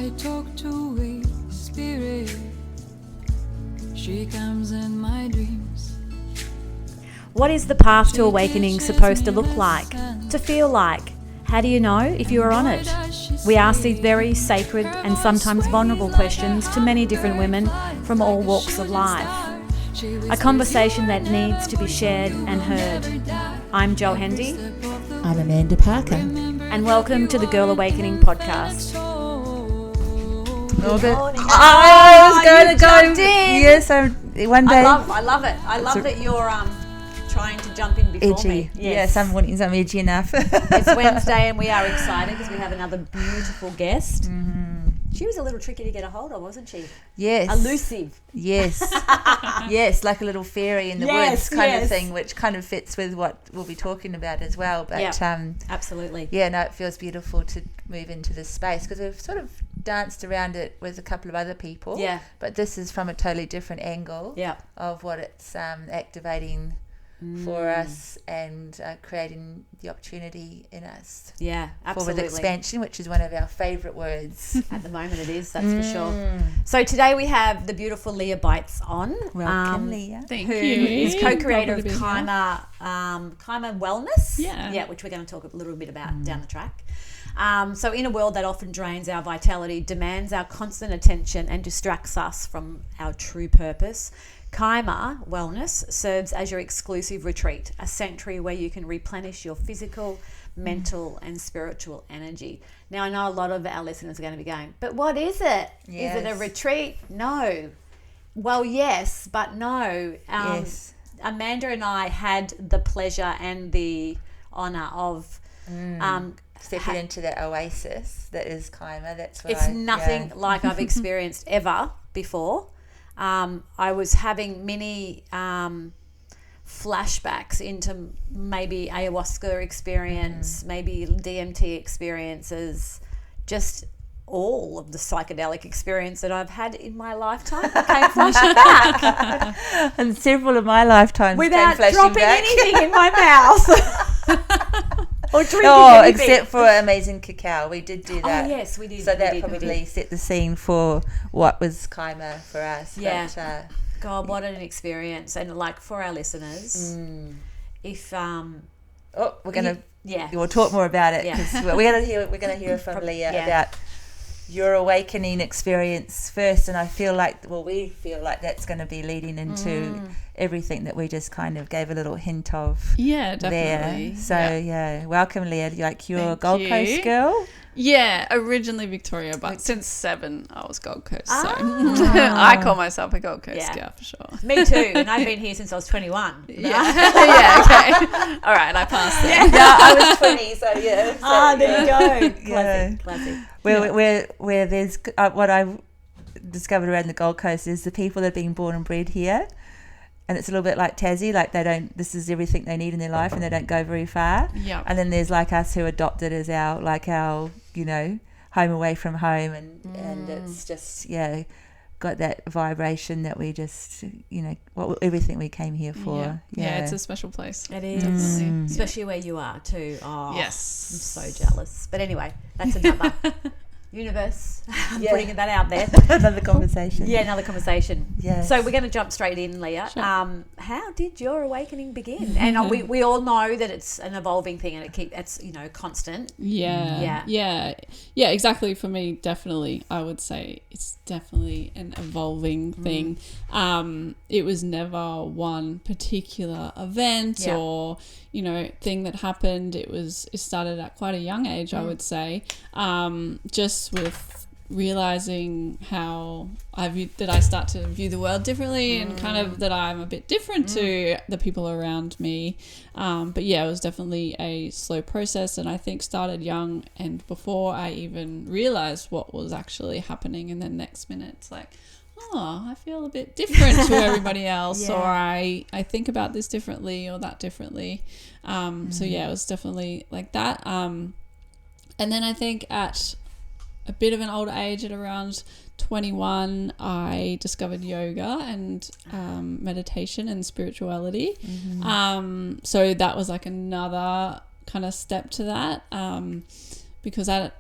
I talk to a spirit. She comes in my dreams. What is the path to awakening supposed to look like? To feel like? How do you know if you are on it? We ask these very sacred and sometimes vulnerable questions to many different women from all walks of life. A conversation that needs to be shared and heard. I'm Jo Hendy. I'm Amanda Parker. And welcome to the Girl Awakening podcast. All good. I was going to go. Yes, one day. I love it. I love that you're trying to jump in before edgy. me. Yes, I'm wanting some edgy enough. It's Wednesday and we are excited because we have another beautiful guest. Mm-hmm. She was a little tricky to get a hold of, wasn't she? Yes. Elusive. Yes. Yes, like a little fairy in the woods kind of thing, which kind of fits with what we'll be talking about as well. But absolutely. Yeah, no, it feels beautiful to move into this space because we've sort of danced around it with a couple of other people. Yeah. But this is from a totally different angle of what it's activating for us and creating the opportunity in us. Yeah, absolutely. For with expansion, which is one of our favourite words. At the moment it is, that's for sure. So today we have the beautiful Leah Beitz on. Welcome, Leah. Thank who you. is co-creator of Kaima Wellness, Yeah, which we're going to talk a little bit about down the track. So in a world that often drains our vitality, demands our constant attention and distracts us from our true purpose, Kaima Wellness serves as your exclusive retreat, a sanctuary where you can replenish your physical, mental and spiritual energy. Now, I know a lot of our listeners are going to be going, but what is it? Yes. Is it a retreat? No. Well, yes, but no. Yes. Amanda and I had the pleasure and the honour of stepping into that oasis that is Kaima. That's what it's nothing like I've experienced ever before. I was having many flashbacks into maybe ayahuasca experience, maybe DMT experiences, just all of the psychedelic experience that I've had in my lifetime came flashing back. And several of my lifetimes without came flashing dropping back. anything in my mouth. Or drinking anything. Except for amazing cacao. We did do that. Oh, yes, we did. So that probably set the scene for what was Kaima for us. Yeah. But, God, what an experience. And like for our listeners, if we're gonna we'll talk more about it because we're gonna hear from Leah about your awakening experience first, and we feel like that's going to be leading into everything that we just kind of gave a little hint of. Yeah, definitely. There. So welcome, Leah. You're a Gold Coast girl. Yeah, originally Victoria, but since 7 I was Gold Coast. So I call myself a Gold Coast girl for sure. Me too, and I've been here since I was 21. Yeah, okay. All right, I passed there. No, I was 20, so yeah. So, there you go. Classic. Where there's what I've discovered around the Gold Coast is the people that are being born and bred here, and it's a little bit like Tassie, like this is everything they need in their life and they don't go very far. Yeah. And then there's like us who adopt it as our home away from home, and it's just got that vibration that we just everything we came here for. Yeah, it's a special place. It is. Definitely. Especially where you are too. Oh, yes. I'm so jealous. But anyway, that's another universe. I'm putting that out there. Another conversation. Yeah, another conversation. Yes. So we're going to jump straight in, Leah. Sure. How did your awakening begin? And we all know that it's an evolving thing and it's constant. Yeah, exactly. For me, definitely, I would say it's definitely an evolving thing. It was never one particular event or thing that happened. It started at quite a young age, I would say, just with realizing how I start to view the world differently and kind of that I'm a bit different to the people around me. But yeah, it was definitely a slow process, and I think started young and before I even realized what was actually happening. And then next minute it's like, oh, I feel a bit different to everybody else, or I think about this differently or that differently. So yeah, it was definitely like that. And then I think at a bit of an older age, at around 21, I discovered yoga and meditation and spirituality. So that was like another kind of step to that, because at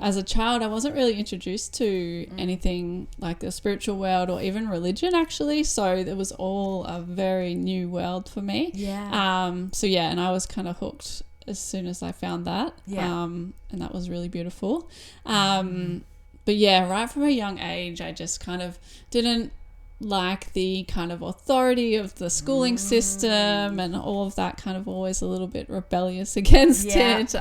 as a child, I wasn't really introduced to anything like the spiritual world or even religion, actually. So it was all a very new world for me. Yeah. And I was kind of hooked as soon as I found that. Yeah. And that was really beautiful. But yeah, right from a young age, I just kind of didn't like the kind of authority of the schooling system and all of that, kind of always a little bit rebellious against it.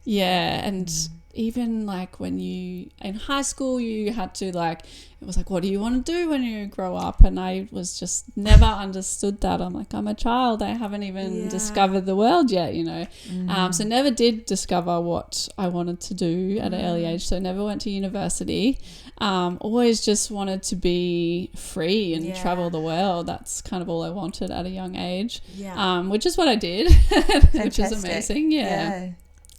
And even like when you in high school, you had to like, it was like, what do you want to do when you grow up? And I was just never understood that. I'm like, I'm a child, I haven't even discovered the world yet, you know. So never did discover what I wanted to do at an early age. So never went to university. Always just wanted to be free and travel the world. That's kind of all I wanted at a young age. Which is what I did. Which is amazing.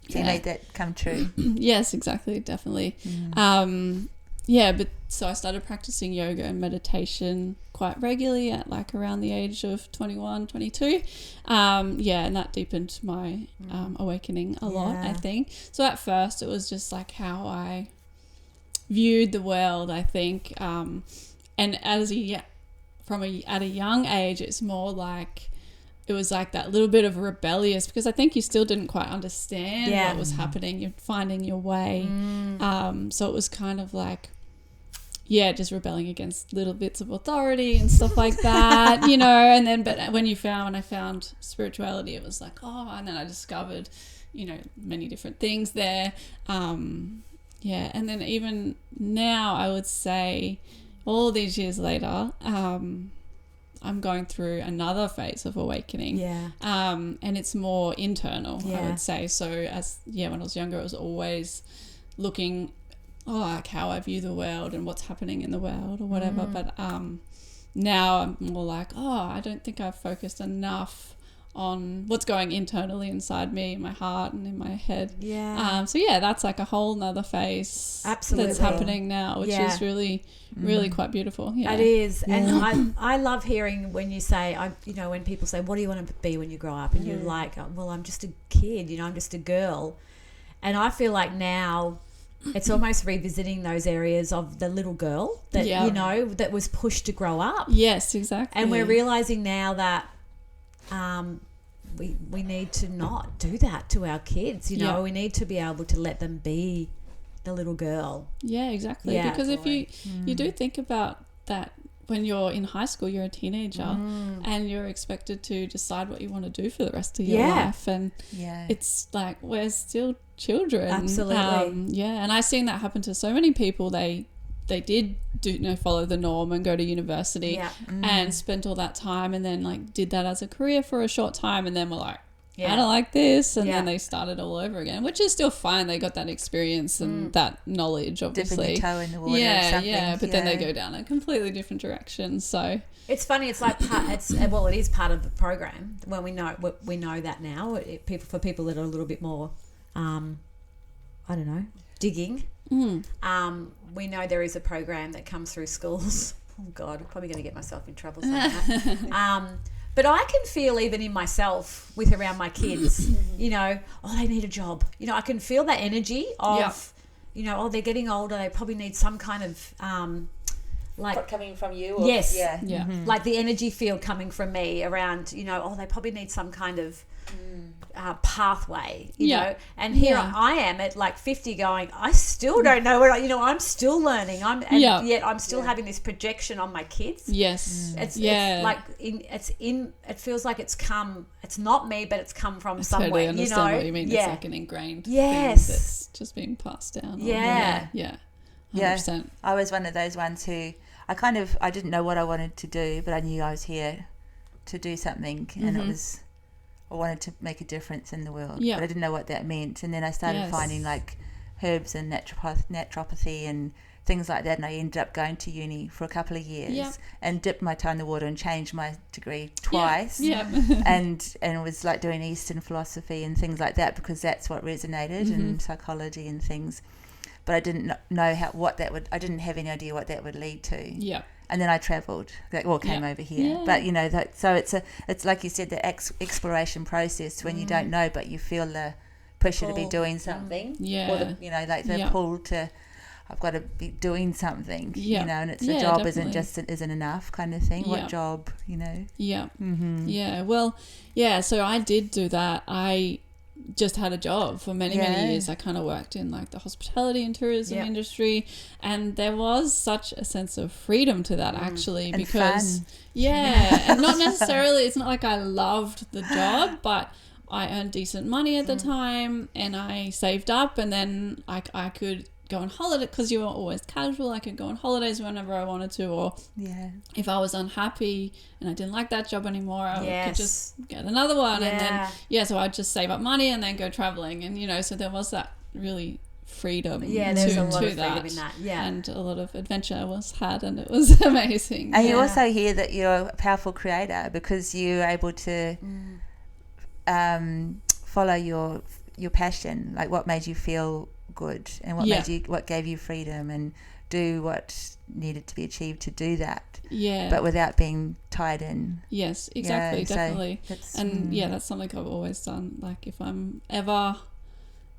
So you made that come true. Yes, exactly, definitely. But so I started practicing yoga and meditation quite regularly at like around the age of 21, 22. And that deepened my awakening a lot, I think. So at first it was just like how I viewed the world, I think. And at a young age, it's more like, it was like that little bit of rebellious, because I think you still didn't quite understand what was happening. You're finding your way. So it was kind of like, just rebelling against little bits of authority and stuff like that, you know. And then, but when I found spirituality, it was like, and then I discovered, you know, many different things there. And then even now, I would say all these years later, I'm going through another phase of awakening. And it's more internal, I would say. So when I was younger, it was always looking like how I view the world and what's happening in the world or whatever. But now I'm more like, I don't think I've focused enough on what's going internally inside me, in my heart and in my head. That's like a whole nother phase that's happening now, which is really quite beautiful. It is. And I love hearing when you say, when people say, what do you want to be when you grow up? And you're like, well, I'm just a kid, I'm just a girl. And I feel like now it's almost revisiting those areas of the little girl that that was pushed to grow up. Yes, exactly. And we're realizing now that we need to not do that to our kids. We need to be able to let them be the little girl. Exactly. Because if you do think about that, when you're in high school, you're a teenager and you're expected to decide what you want to do for the rest of your life. And it's like, we're still children. Absolutely. And I've seen that happen to so many people. They did follow the norm and go to university and spent all that time, and then like did that as a career for a short time, and then were like, I don't like this, and then they started all over again, which is still fine. They got that experience and that knowledge, obviously. Dipping your toe in the water or something. But then they go down a completely different direction. So it's funny. It's like it is part of the program when we know that now. For people that are a little bit more, digging. We know there is a program that comes through schools. Oh God, I'm probably going to get myself in trouble saying that. But I can feel even in myself around my kids, they need a job. I can feel that energy of, they're getting older. They probably need some kind of, coming from you? Or, yes. Like the energy field coming from me around, they probably need some kind of pathway, you know. And here I am at like 50 going, I still don't know where, I'm still learning. Yet I'm still having this projection on my kids. Yes. It's like it feels like it's not me, but it's come from somewhere. Totally understand what you mean. It's like an ingrained thing that's just being passed down. 100%. I was one of those ones who I didn't know what I wanted to do, but I knew I was here to do something, and I wanted to make a difference in the world, but I didn't know what that meant. And then I started finding like herbs and naturopathy and things like that, and I ended up going to uni for a couple of years and dipped my toe in the water and changed my degree twice and was like doing Eastern philosophy and things like that, because that's what resonated, and psychology and things. But I didn't know I didn't have any idea what that would lead to. And then I travelled, came over here. But so it's like you said, the exploration process when you don't know, but you feel the pressure to be doing something. Yeah. Or the pull to, I've got to be doing something, and it's the job isn't enough kind of thing. What job, Yeah. Mm-hmm. Yeah. Well, so I did do that. I just had a job for many years. I kind of worked in like the hospitality and tourism industry, and there was such a sense of freedom to that actually, and because fun. And not necessarily, it's not like I loved the job, but I earned decent money at the time, and I saved up, and then I could go on holiday because you were always casual. I could go on holidays whenever I wanted to, or if I was unhappy and I didn't like that job anymore, I could just get another one. And then so I'd just save up money and then go traveling, and so there was that really freedom there's a lot of that. freedom in that, and a lot of adventure was had, and it was amazing. And you also hear that you're a powerful creator because you're able to follow your passion, like what made you feel good and what gave you freedom, and do what needed to be achieved to do that, but without being tied in. Yes, exactly. Definitely. And that's something I've always done. Like if I'm ever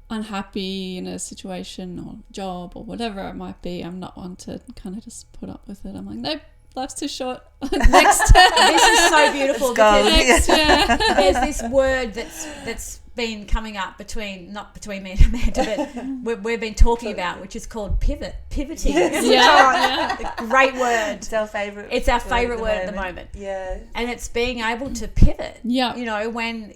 unhappy in a situation or job or whatever it might be, I'm not one to kind of just put up with it. I'm like, nope, life's too short. Next. This is so beautiful because next, there's this word that's been coming up not between me and Amanda, but we've been talking about, which is called pivoting. Great word. It's our favourite. It's our favourite word at the moment. Yeah. And it's being able to pivot. Yeah. When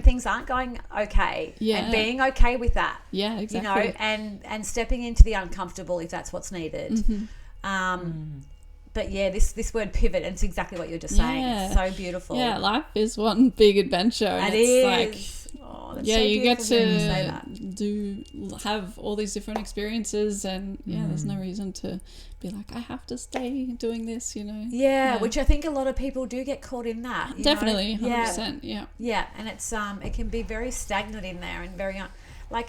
things aren't going okay, and being okay with that. Yeah, exactly. And stepping into the uncomfortable if that's what's needed. Mm-hmm. But this word pivot, and it's exactly what you're just saying. It's so beautiful. Yeah, life is one big adventure. And it's like, you get to have all these different experiences, and there's no reason to be like, I have to stay doing this, which I think a lot of people do get caught in that. Definitely, 100%. Yeah, and it's it can be very stagnant in there, and very I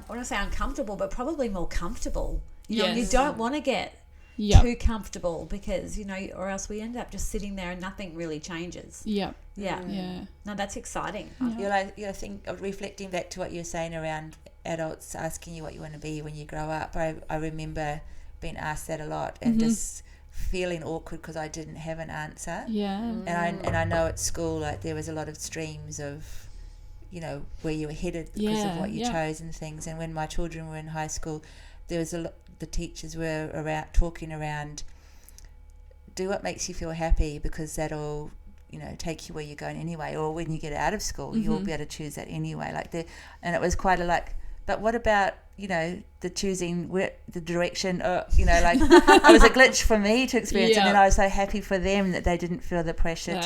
want to say uncomfortable, but probably more comfortable. You don't want to get too comfortable, because or else we end up just sitting there and nothing really changes. Yeah. No, that's exciting. I think reflecting back to what you're saying around adults asking you what you want to be when you grow up, I remember being asked that a lot, and just feeling awkward because I didn't have an answer. And I know at school, like, there was a lot of streams of where you were headed because of what you chose and things. And when my children were in high school, there was the teachers were talking around, do what makes you feel happy, because that'll take you where you're going anyway, or when you get out of school you'll be able to choose that anyway. And it was quite but what about the choosing the direction, or it was a glitch for me to experience, and then I was so happy for them that they didn't feel the pressure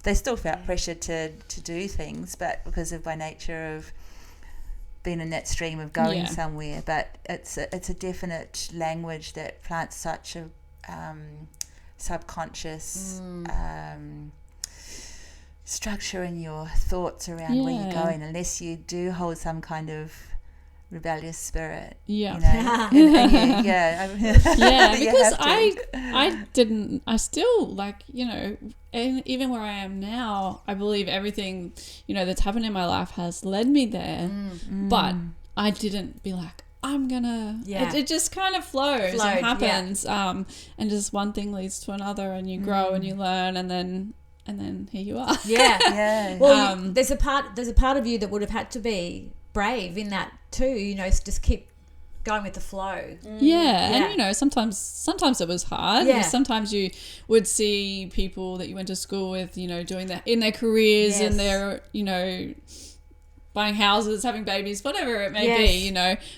they still felt pressure to do things, but because of my nature of being in that stream of going somewhere. But it's a definite language that plants such a subconscious structure in your thoughts around where you're going, unless you do hold some kind of rebellious spirit. Because I still and even where I am now, I believe everything that's happened in my life has led me there, but I didn't be like, I'm gonna it just kind of flows and happens, and just one thing leads to another, and you grow and you learn, and then here you are. Well, there's a part of you that would have had to be brave in that too, just keep going with the flow. And sometimes it was hard. Sometimes you would see people that you went to school with, doing that in their careers, and they're buying houses, having babies, whatever it may be,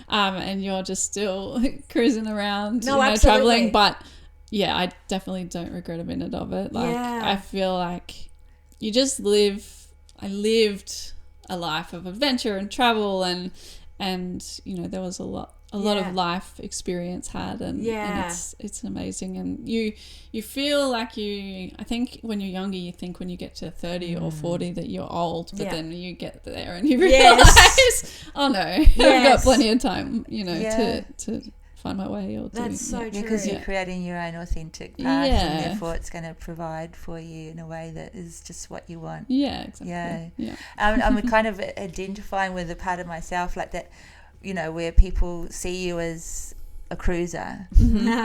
and you're just still cruising around, traveling. But I definitely don't regret a minute of it. I feel like I lived a life of adventure and travel, and there was a lot of life experience had, and it's amazing. And you feel like I think when you're younger, you think when you get to 30 or 40 that you're old, but then you get there and you realize, oh no, I've got plenty of time, to find my way or That's so true. Because you're creating your own authentic path, and therefore it's going to provide for you in a way that is just what you want. Yeah, exactly. Yeah. I'm kind of identifying with a part of myself like that, you know, where people see you as a cruiser,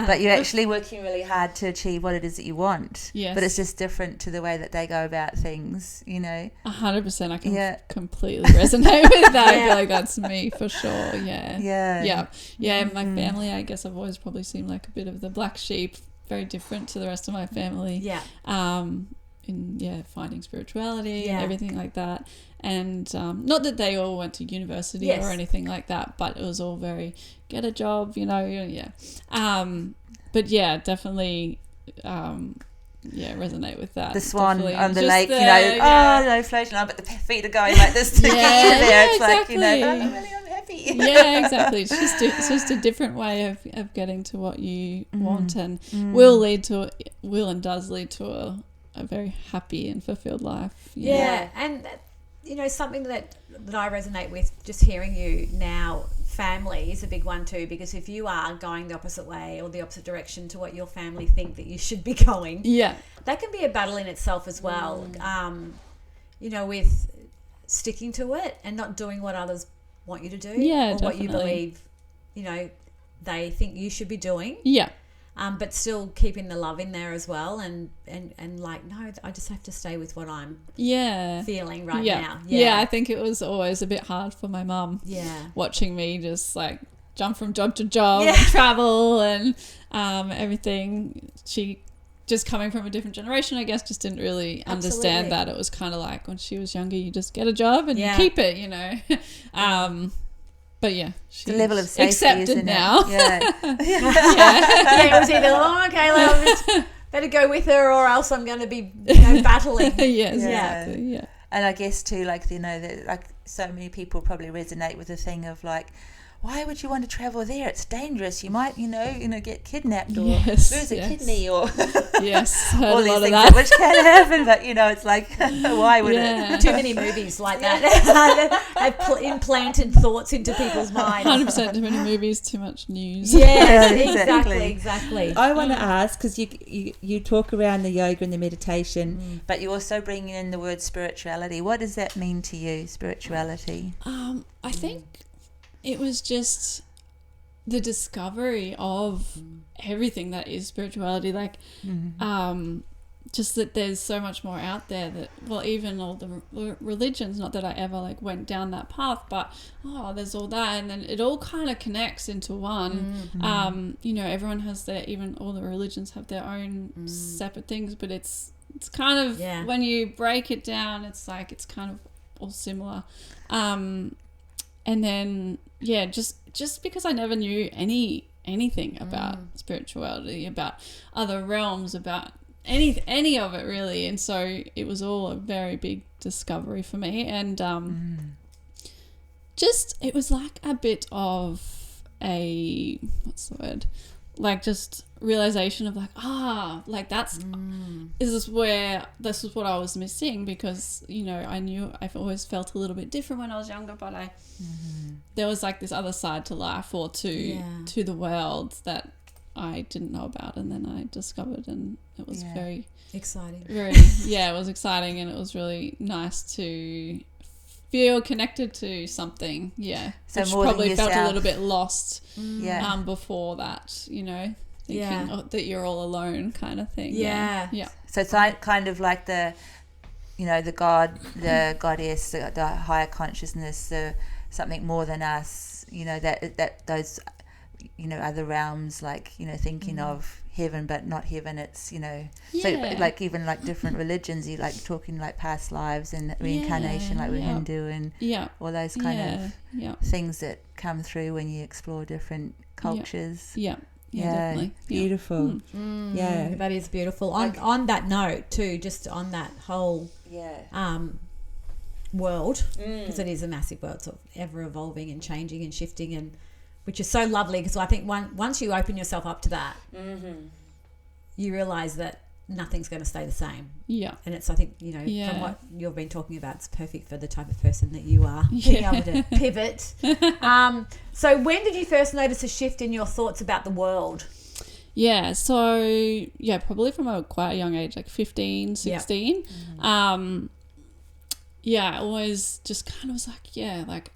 but you're actually working really hard to achieve what it is that you want. Yes. But it's just different to the way that they go about things, you know. 100%. I can completely resonate with that. I feel like that's me for sure. Yeah. My family, I guess I've always probably seemed like a bit of the black sheep, very different to the rest of my family. In finding spirituality and everything like that. And not that they all went to university or anything like that, but it was all very get a job, you know. But definitely resonate with that. The swan definitely. on the Just lake, floating on, but the feet are going like this to get there. It's like, you know, but I'm really unhappy. Yeah, exactly. It's just a different way of getting to what you want, and will and does lead to a very happy and fulfilled life. And you know, something that I resonate with, just hearing you now, family is a big one too, because if you are going the opposite way or the opposite direction to what your family think that you should be going, that can be a battle in itself as well. You know, with sticking to it and not doing what others want you to do, or definitely. what you believe, you know, they think you should be doing. But still keeping the love in there as well, and like, no, I just have to stay with what I'm feeling right now. I think it was always a bit hard for my mum. Watching me just like jump from job to job and travel and everything. She just coming from a different generation, I guess, just didn't really understand that. It was kind of like when she was younger, you just get a job and you keep it, you know. But she's the level of safety accepted now. It was either okay, well, just better go with her, or else I'm going to be, you know, battling. Exactly. And I guess too, like, you know, that like so many people probably resonate with the thing of like, why would you want to travel there? It's dangerous. You might, you know, get kidnapped or lose a kidney or all these things which can happen. But you know, it's like, why would it? Too many movies like that have implanted thoughts into people's minds. 100% too many movies, too much news. Exactly. I want to ask, because you talk around the yoga and the meditation, but you also bring in the word spirituality. What does that mean to you, spirituality? I think it was just the discovery of everything that is spirituality, like just that there's so much more out there that, well, even all the religions, not that I ever like went down that path, but there's all that, and then it all kind of connects into one. You know, everyone has even all the religions have their own separate things, but it's kind of when you break it down, it's like it's kind of all similar. And then just because I never knew anything about spirituality, about other realms, about any of it really, and so it was all a very big discovery for me, and just it was like a bit of a like just realization of like like that's this is what I was missing, because you know I knew I've always felt a little bit different when I was younger, but there was like this other side to life or to the world that I didn't know about, and then I discovered, and it was very exciting. It was exciting, and it was really nice to feel connected to something, so which more probably than felt yourself. a little bit lost before that, you know, thinking that you're all alone kind of thing. So it's like kind of like the, you know, the God, the goddess, the higher consciousness, something more than us, you know, that those, you know, other realms, like, you know, thinking of heaven but not heaven, it's, you know, so like even like different religions, you like talking like past lives and reincarnation, like with Hindu and all those kind of things that come through when you explore different cultures. Definitely beautiful. That is beautiful. On that note too, just on that whole world, because it is a massive world, sort of ever evolving and changing and shifting, and which is so lovely, because I think once you open yourself up to that, you realize that nothing's going to stay the same. Yeah. And it's, I think, you know, from what you've been talking about, it's perfect for the type of person that you are, being able to pivot. So when did you first notice a shift in your thoughts about the world? Yeah, so, probably from quite a young age, like 15, 16. Yep. I always just kind of was like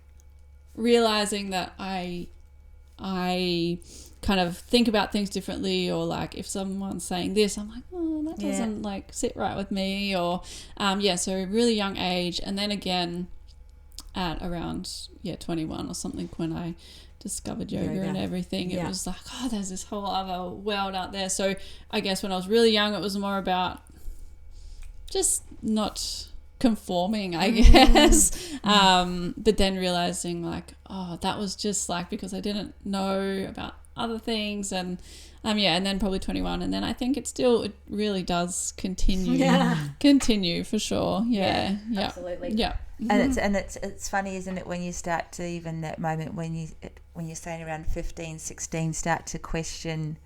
realizing that I kind of think about things differently, or like if someone's saying this, I'm like, oh, that doesn't like sit right with me, or so a really young age. And then again at around 21 or something, when I discovered yoga and everything, it was like, oh, there's this whole other world out there. So I guess when I was really young, it was more about just not conforming, I guess. But then realizing like, oh, that was just like because I didn't know about other things, and and then probably 21, and then I think it really does continue for sure. Absolutely. And it's funny, isn't it, when you start to, even that moment when you're saying around 15, 16, start to question,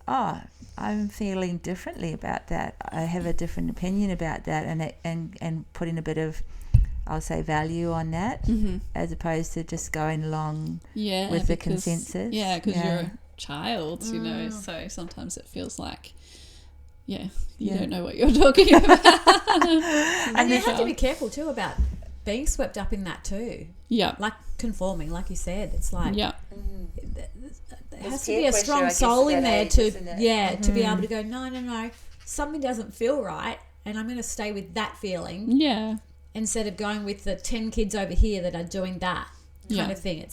oh, I'm feeling differently about that, I have a different opinion about that, and putting a bit of, I'll say, value on that, as opposed to just going along with the consensus. Yeah, because you're a child, you know, so sometimes it feels like, you don't know what you're talking about. And you have to be careful too about being swept up in that too. Yeah. Like conforming, like you said, it's like... Yeah. There has to be a strong soul in there to be able to go, no, something doesn't feel right, and I'm going to stay with that feeling. Yeah. Instead of going with the 10 kids over here that are doing that kind of thing. It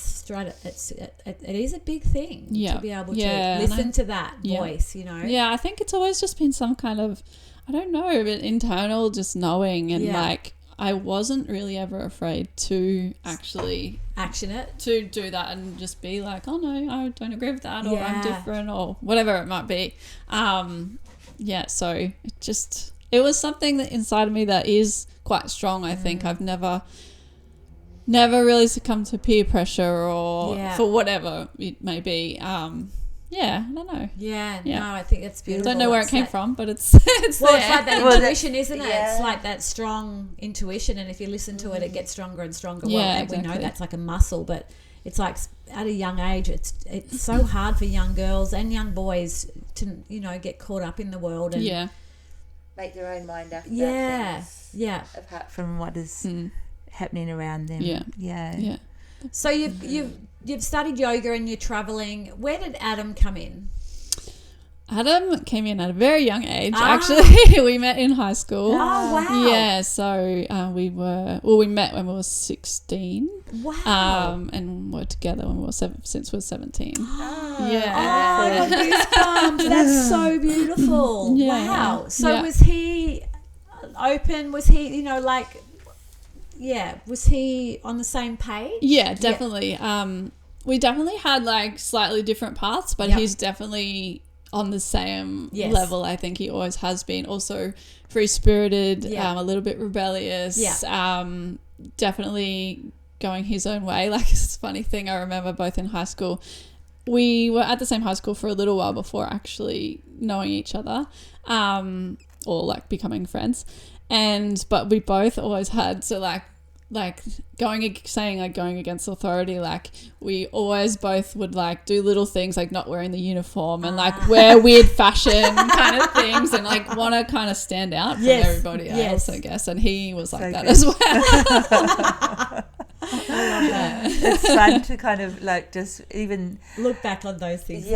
is a big thing to be able to listen to that voice, you know. Yeah, I think it's always just been some kind of, I don't know, but internal just knowing, and like I wasn't really ever afraid to actually action it, to do that and just be like, oh no, I don't agree with that, or I'm different, or whatever it might be. So it was something that inside of me that is quite strong. I think I've never really succumbed to peer pressure or for whatever it may be. I don't know. No, I think it's beautiful. Don't know where it came from, but it's well, there. It's like that intuition, isn't it? It's like that strong intuition, and if you listen to it, it gets stronger and stronger. Exactly. We know that's like a muscle, but it's like at a young age, it's so hard for young girls and young boys to, you know, get caught up in the world and make their own mind up about things, apart from what is happening around them. So you've studied yoga and you're traveling. Where did Adam come in? Adam came in at a very young age. Actually, we met in high school. Oh wow! Yeah, so we met when we were 16. Wow! And we're together when we were since we were 17. I got goosebumps. That's so beautiful. Wow. So was he open? Was he, you know, like? Yeah, was he on the same page? Yeah, definitely. We definitely had like slightly different paths, but he's definitely on the same level. I think he always has been. Also free-spirited, a little bit rebellious, definitely going his own way. Like, it's a funny thing, I remember both in high school, we were at the same high school for a little while before actually knowing each other, or like becoming friends. But we both always had, so like going against authority, like we always both would like do little things like not wearing the uniform and like wear weird fashion kind of things, and like want to kind of stand out from everybody else, I guess. And he was like that as well. I love that. It's fun to kind of like just even look back on those things.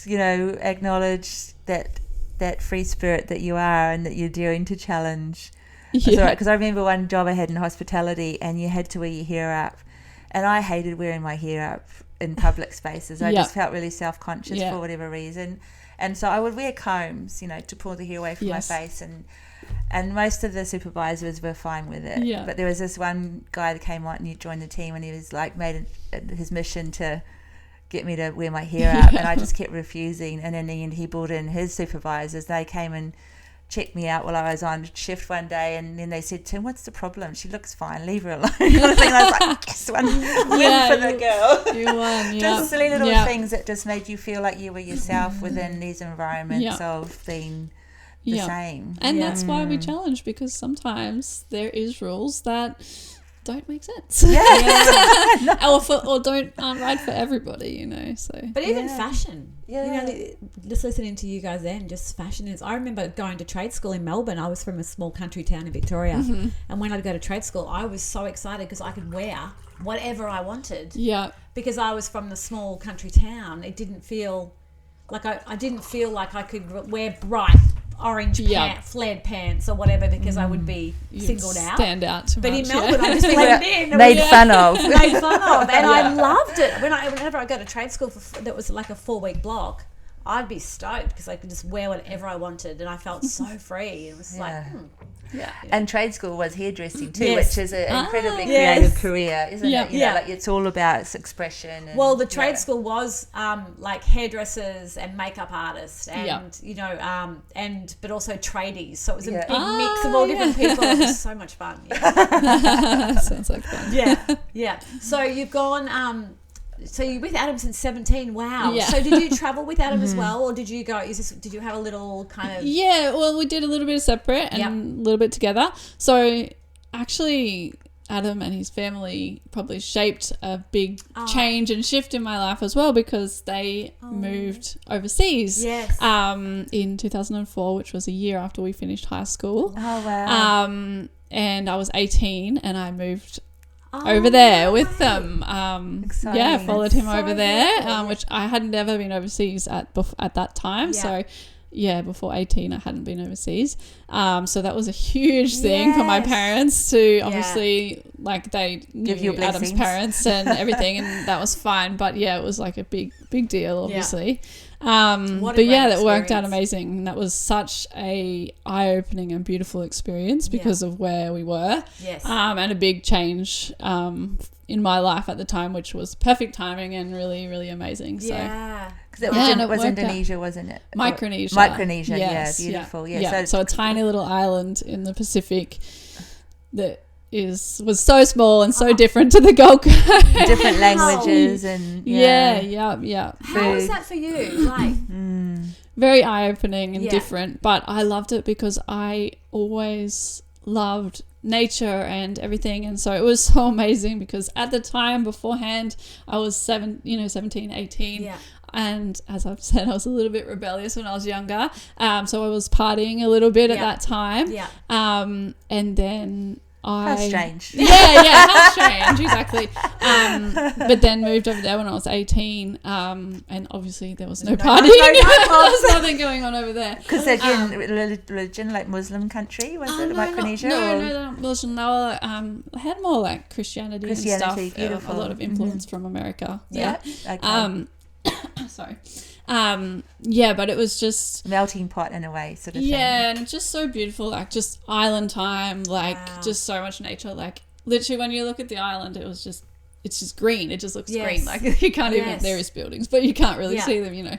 You know, acknowledge that free spirit that you are and that you're daring to challenge. Because I remember one job I had in hospitality, and you had to wear your hair up, and I hated wearing my hair up in public spaces. I just felt really self-conscious for whatever reason, and so I would wear combs, you know, to pull the hair away from my face, and most of the supervisors were fine with it. But there was this one guy that came on and he joined the team, and he was like made his mission to get me to wear my hair up, and I just kept refusing. And in the end, he brought in his supervisors. They came and checked me out while I was on shift one day, and then they said, "Tim, what's the problem? She looks fine. Leave her alone." And I was like, "Yes, win for the girl." You won. Just silly little things that just made you feel like you were yourself within these environments of being the same. And that's why we challenge, because sometimes there is rules that don't make sense. Or aren't right for everybody, you know. So, but even fashion, you know, just listening to you guys then, just fashion is. I remember going to trade school in Melbourne. I was from a small country town in Victoria, and when I'd go to trade school, I was so excited because I could wear whatever I wanted. Yeah, because I was from the small country town. It didn't feel like I didn't feel like I could wear bright orange flared pants or whatever, because I would be singled out. Stand out too but much. in Melbourne, I just blended in. Made fun of. And I loved it. Whenever I go to trade school that was like a 4-week block, I'd be stoked because I could just wear whatever I wanted, and I felt so free. It was like, And trade school was hairdressing too, which is an incredibly creative career, isn't it? You know, like it's all about its expression. And, well, the trade school was like hairdressers and makeup artists, and you know, but also tradies. So it was a big mix of all different people. It was so much fun. Sounds like fun. Yeah. So you've gone. So you're with Adam since 17. Wow. Yeah. So did you travel with Adam as well, or did you go? Did you have a little kind of? Yeah. Well, we did a little bit of separate and a little bit together. So actually, Adam and his family probably shaped a big change and shift in my life as well, because they moved overseas. Yes. In 2004, which was a year after we finished high school. Oh wow. And I was 18, and I moved over there with them. Followed him over there, which I had never been overseas at that time. So before 18 I hadn't been overseas, so that was a huge thing for my parents to obviously, like, they knew Adam's parents and everything, and that was fine, but it was like a big deal, obviously. That worked out amazing, and that was such a eye-opening and beautiful experience because of where we were, and a big change in my life at the time, which was perfect timing and really, really amazing. So because it was Indonesia, wasn't it? Micronesia, yes, beautiful. So a tiny little island in the Pacific that was so small and so different to the Gold Coast. Different languages and How was that for you? Like very eye-opening and different, but I loved it because I always loved nature and everything, and so it was so amazing because at the time beforehand I was 17, 18, and as I've said, I was a little bit rebellious when I was younger, so I was partying a little bit at that time, and then how strange. How strange, exactly. But then moved over there when I was 18, and obviously there was no partying. There was nothing going on over there. Because they're religion, like Muslim country, was it? Micronesia? They're not Muslim. They were, had more like Christianity and stuff. Beautiful. A lot of influence from America. Okay. Sorry. But it was just melting pot in a way, sort of thing. Yeah, and just so beautiful, like just island time, like just so much nature. Like literally when you look at the island, it's just green. It just looks green. Like you can't even, there is buildings, but you can't really see them, you know.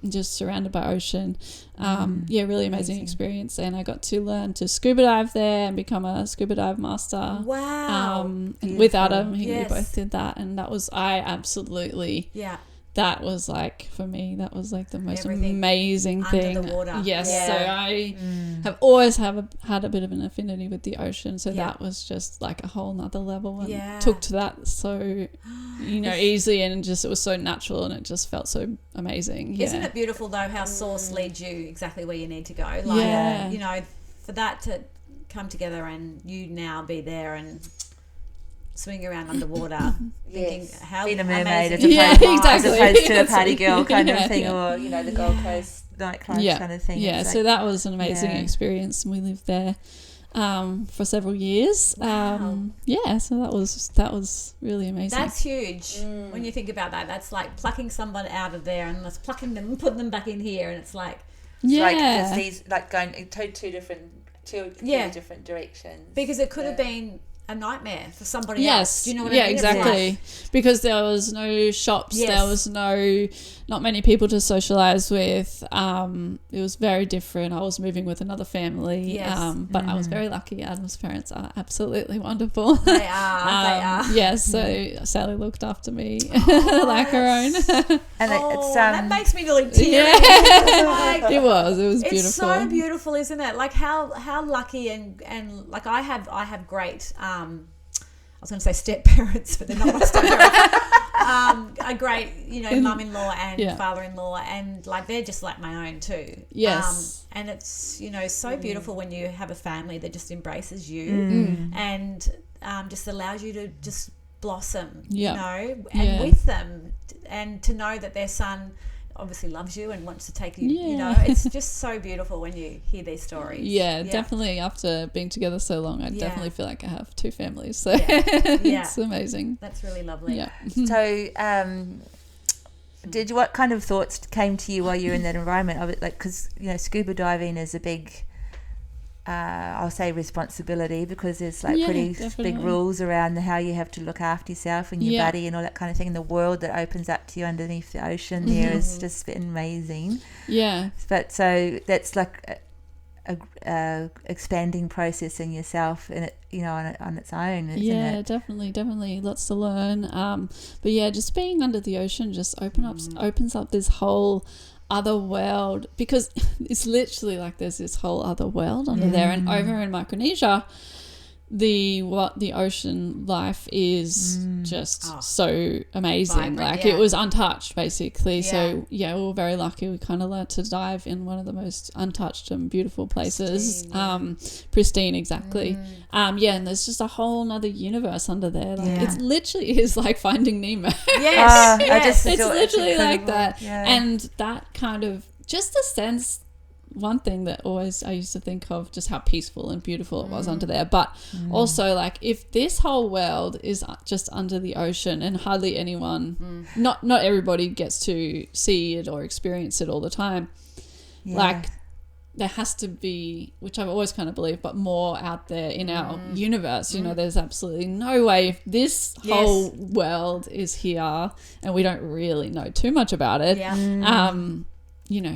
Just surrounded by ocean. Really amazing experience. And I got to learn to scuba dive there and become a scuba dive master. Wow. With Adam, we both did that, and that was, that was like, for me, that was like the most amazing thing. Under the water. Yes. So I have always had a bit of an affinity with the ocean. So that was just like a whole nother level, and took to that so, easily, and just, it was so natural, and it just felt so amazing. Yeah. Isn't it beautiful though how source leads you exactly where you need to go? Like, for that to come together and you now be there and swimming around underwater, thinking how being a mermaid amazing. as opposed to a party girl kind of thing, or the Gold Coast nightclubs kind of thing. Yeah, so that was an amazing experience, and we lived there for several years. Wow. So that was really amazing. That's huge when you think about that. That's like plucking someone out of there and just plucking them and putting them back in here, and it's like it's these like going two different directions. Because it could have been a nightmare for somebody else. Do you know what I mean? Yeah, exactly. Because there was no shops, there was not many people to socialize with. It was very different. I was moving with another family, but I was very lucky. Adam's parents are absolutely wonderful. They are. Yes, so Sally looked after me like her own. And it's that makes me really teary. It was beautiful. It's so beautiful, isn't it? Like how lucky and like I have great I was going to say step parents, but they're not my step parents. A great, mum-in-law and father-in-law, and like they're just like my own too. Yes. And it's so beautiful when you have a family that just embraces you and just allows you to just blossom, and with them, and to know that their son obviously loves you and wants to take you, it's just so beautiful when you hear these stories. Definitely. After being together so long, I definitely feel like I have two families, so it's amazing. That's really lovely. So what kind of thoughts came to you while you were in that environment of it? Like, because scuba diving is a big I'll say responsibility, because there's like pretty big rules around how you have to look after yourself and your body and all that kind of thing. And the world that opens up to you underneath the ocean there has just been amazing. But so that's like a expanding process in yourself, and it on its own, isn't it? Definitely lots to learn. But just being under the ocean just opens up this whole other world, because it's literally like there's this whole other world under there. And over in Micronesia, the ocean life is just so amazing. Vibrant, it was untouched basically. So we were very lucky. We kind of learned to dive in one of the most untouched and beautiful places. Pristine, exactly. And there's just a whole nother universe under there. It literally is like Finding Nemo. It's literally like that. And that kind of just a sense. One thing that always I used to think of, just how peaceful and beautiful it was under there, but also like if this whole world is just under the ocean and hardly anyone, not everybody gets to see it or experience it all the time, like there has to be, which I've always kind of believed, but more out there in our universe. There's absolutely no way, if this whole world is here and we don't really know too much about it,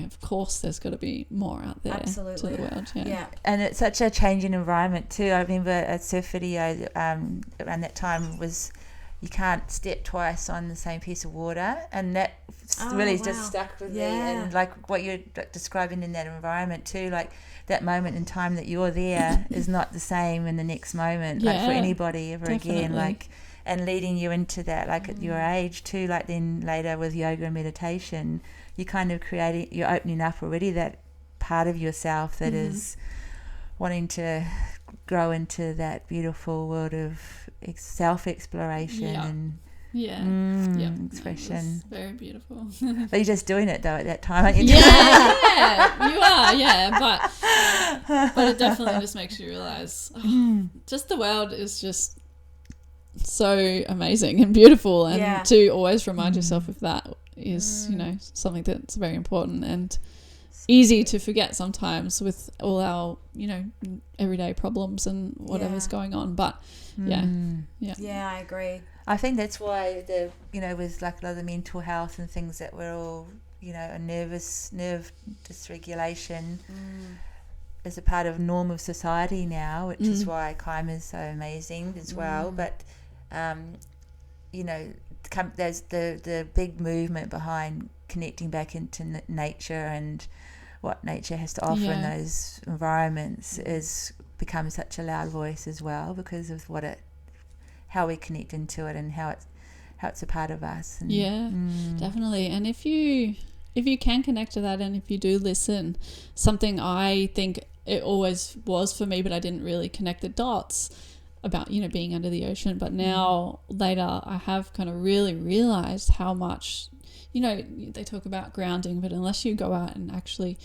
of course there's got to be more out there to the world. And it's such a changing environment too. I remember a surf video around that time was, you can't step twice on the same piece of water, and that really just stuck with me. And like what you're describing in that environment too, like that moment in time that you're there is not the same in the next moment, like for anybody ever again, like, and leading you into that, like at your age too, like then later with yoga and meditation, you kind of you're opening up already that part of yourself that is wanting to grow into that beautiful world of self-exploration and expression. Very beautiful. But you're just doing it though at that time, aren't you? You are, but it definitely just makes you realise just the world is just so amazing and beautiful, and to always remind yourself of that is something that's very important and easy to forget sometimes with all our everyday problems and whatever's going on. But I agree. I think that's why with like a lot of the mental health and things that we're all a nerve dysregulation is a part of norm of society now, which is why Kaima is so amazing as well. But there's the big movement behind connecting back into nature and what nature has to offer in those environments is become such a loud voice as well, because of how we connect into it and how it's a part of us. And, definitely. And if you can connect to that, and if you do listen, something I think it always was for me, but I didn't really connect the dots about being under the ocean, but now later I have kind of really realized how much they talk about grounding, but unless you go out and actually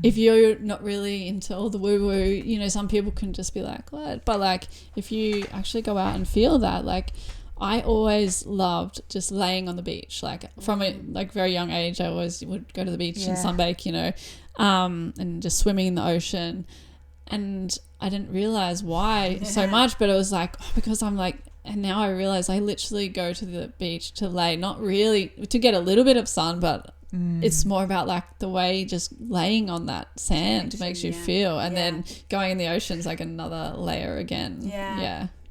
if you're not really into all the woo-woo, some people can just be like, what? But like if you actually go out and feel that, like I always loved just laying on the beach, like from a very young age. I always would go to the beach and sunbake, and just swimming in the ocean. And I didn't realize why so much, but it was like, because I'm like, and now I realize I literally go to the beach to lay, not really to get a little bit of sun, but it's more about like the way just laying on that sand makes you feel, and then going in the ocean's like another layer again.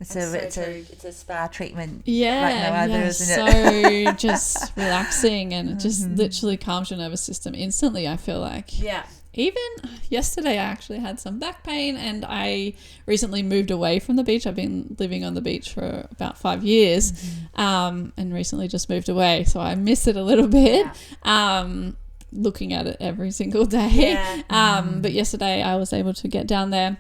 It's a spa treatment. Like no other, isn't it? So just relaxing, and it just literally calms your nervous system instantly, I feel like. Even yesterday I actually had some back pain, and I recently moved away from the beach. I've been living on the beach for about 5 years, and recently just moved away, so I miss it a little bit, looking at it every single day. But yesterday I was able to get down there,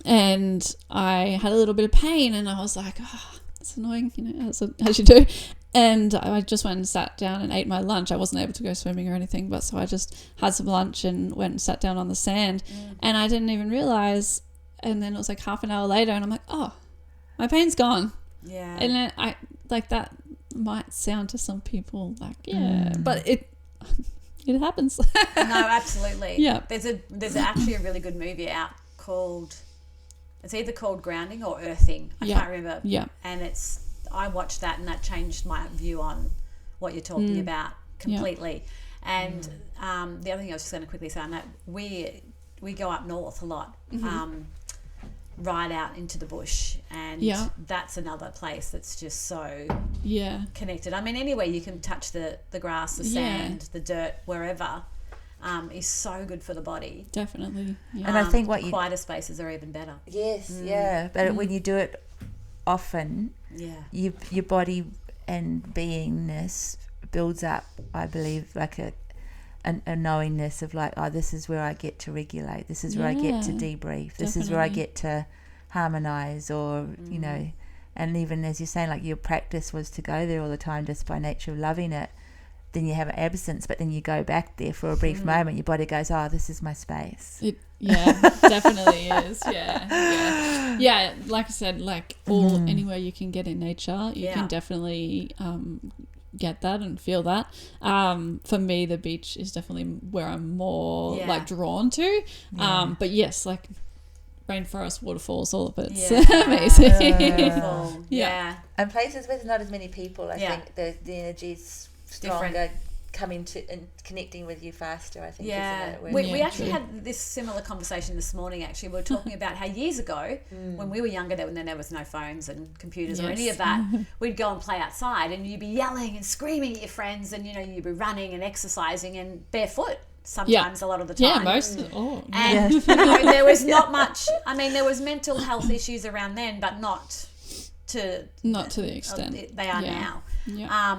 and I had a little bit of pain, and I was like, oh, it's annoying, you know, as you do. And I just went and sat down and ate my lunch. I wasn't able to go swimming or anything, but so I just had some lunch and went and sat down on the sand, and I didn't even realize. And then it was like half an hour later, and I'm like, oh, my pain's gone. And then I like, that might sound to some people like, but it happens. No, absolutely. There's actually a really good movie out called, it's either called Grounding or Earthing. I can't remember. And I watched that, and that changed my view on what you're talking about completely. And the other thing I was just going to quickly say on that, we go up north a lot, right out into the bush, and that's another place that's just so connected. I mean, anywhere you can touch the grass, the sand, the dirt, wherever, is so good for the body. Definitely. And I think quieter spaces are even better. But when you do it often, your body and beingness builds up, I believe, like a knowingness of like, oh, this is where I get to regulate, this is where I get to debrief, this is where I get to harmonize, or you know. And even as you're saying, like, your practice was to go there all the time just by nature of loving it, then you have an absence, but then you go back there for a brief moment, your body goes, oh, this is my space. It definitely is. Like I said, like anywhere you can get in nature, you can definitely get that and feel that. For me, the beach is definitely where I'm more like drawn to. But yes, like rainforest, waterfalls, all of it's amazing. And places with not as many people, I think the energy's stronger. Different. Coming to and connecting with you faster, I think. Isn't it? We actually had this similar conversation this morning. Actually, we were talking about how years ago, when we were younger, there was no phones and computers or any of that. We'd go and play outside, and you'd be yelling and screaming at your friends, and you know, you'd be running and exercising and barefoot. Sometimes, a lot of the time. And you know, there was not much. I mean, there was mental health issues around then, but not to the extent they are now.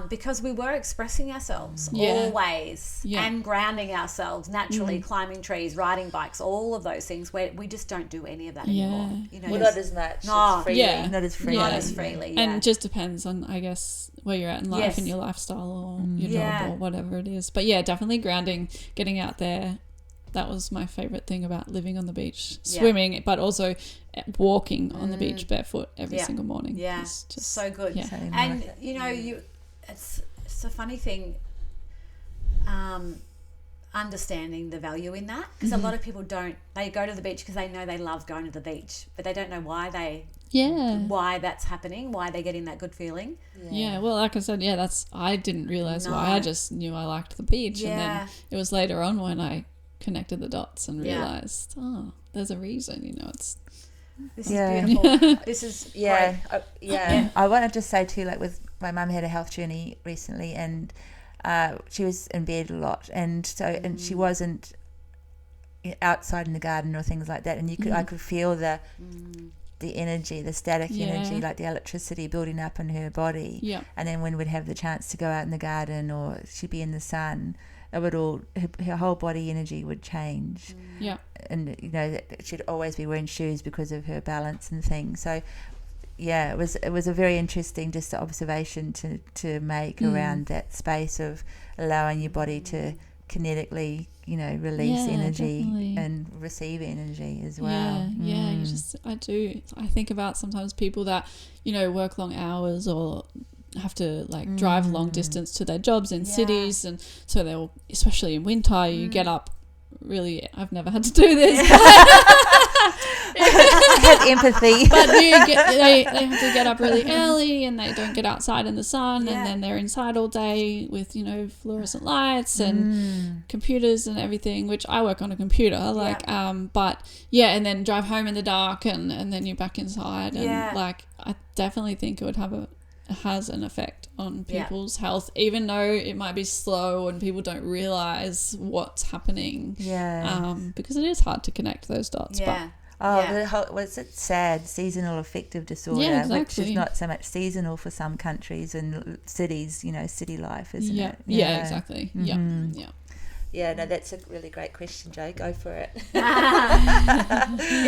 Because we were expressing ourselves always and grounding ourselves naturally, climbing trees, riding bikes, all of those things, where we just don't do any of that anymore. You know, not as much. Not as freely. And it just depends on, I guess, where you're at in life and your lifestyle or your job or whatever it is. But definitely grounding, getting out there. That was my favorite thing about living on the beach, swimming, but also walking on the beach barefoot every single morning. It's just so good. And you know, it's a funny thing, understanding the value in that, because a lot of people they go to the beach because they know they love going to the beach, but they don't know why why that's happening, why they're getting that good feeling. Well, like I said, I didn't realize why. I just knew I liked the beach, and then it was later on when I connected the dots and realized, there's a reason, you know. This is beautiful. This is great. I want to just say too, like, with my mum had a health journey recently, and she was in bed a lot, and she wasn't outside in the garden or things like that, and I could feel the energy, the static energy, like the electricity building up in her body. And then when we'd have the chance to go out in the garden or she'd be in the sun, it would all, her whole body energy would change. And you know, that she'd always be wearing shoes because of her balance and things. So it was a very interesting just observation to make around that space of allowing your body to kinetically, you know, release energy and receive energy as well. I think about sometimes people that, you know, work long hours or have to like drive long distance to their jobs in cities, and so they'll, especially in winter, you get up I've never had to do this. Have empathy. But they have to get up really early and they don't get outside in the sun, and then they're inside all day with, fluorescent lights and computers and everything, which I work on a computer, but and then drive home in the dark and then you're back inside. And I definitely think it has an effect on people's health, even though it might be slow and people don't realize what's happening. Because it is hard to connect those dots. What's it? SAD, seasonal affective disorder, which is not so much seasonal for some countries and cities, city life, isn't it? Yeah, exactly. Yeah, no, that's a really great question, Joe. Go for it. It's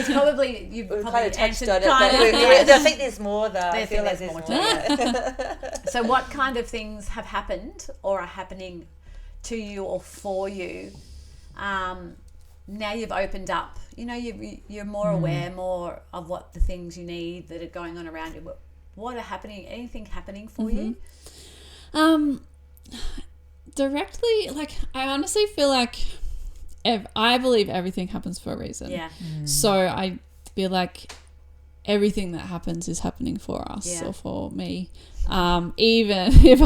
probably, you've probably touched on it, I think there's more though. I feel like there's more. So what kind of things have happened or are happening to you or for you now you've opened up? You're more aware more of what the things you need that are going on around you. What are happening? Anything happening for you? Directly, I honestly feel like I believe everything happens for a reason. So I feel like everything that happens is happening for us or for me, even if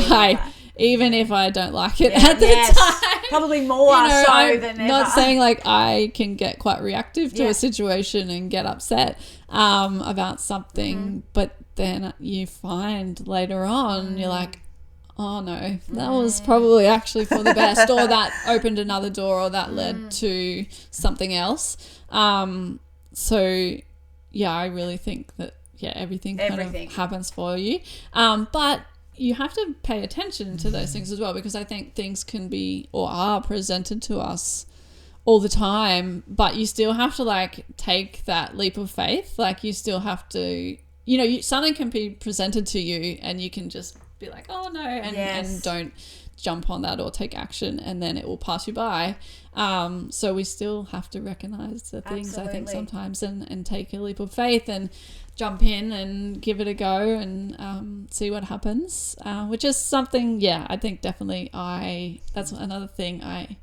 I don't like it at the time. Probably more so than ever. Not saying I can get quite reactive to a situation and get upset about something, but then you find later on you're like, oh no, that was probably actually for the best, or that opened another door, or that led to something else. So I really think that everything kind of happens for you, but you have to pay attention to those things as well, because I think things can be or are presented to us all the time, but you still have to take that leap of faith. You still have to, something can be presented to you and you can just be like, oh no, and don't jump on that or take action, and then it will pass you by. So we still have to recognize the things, I think, sometimes, and take a leap of faith and jump in and give it a go and see what happens, which is something I think definitely that's another thing I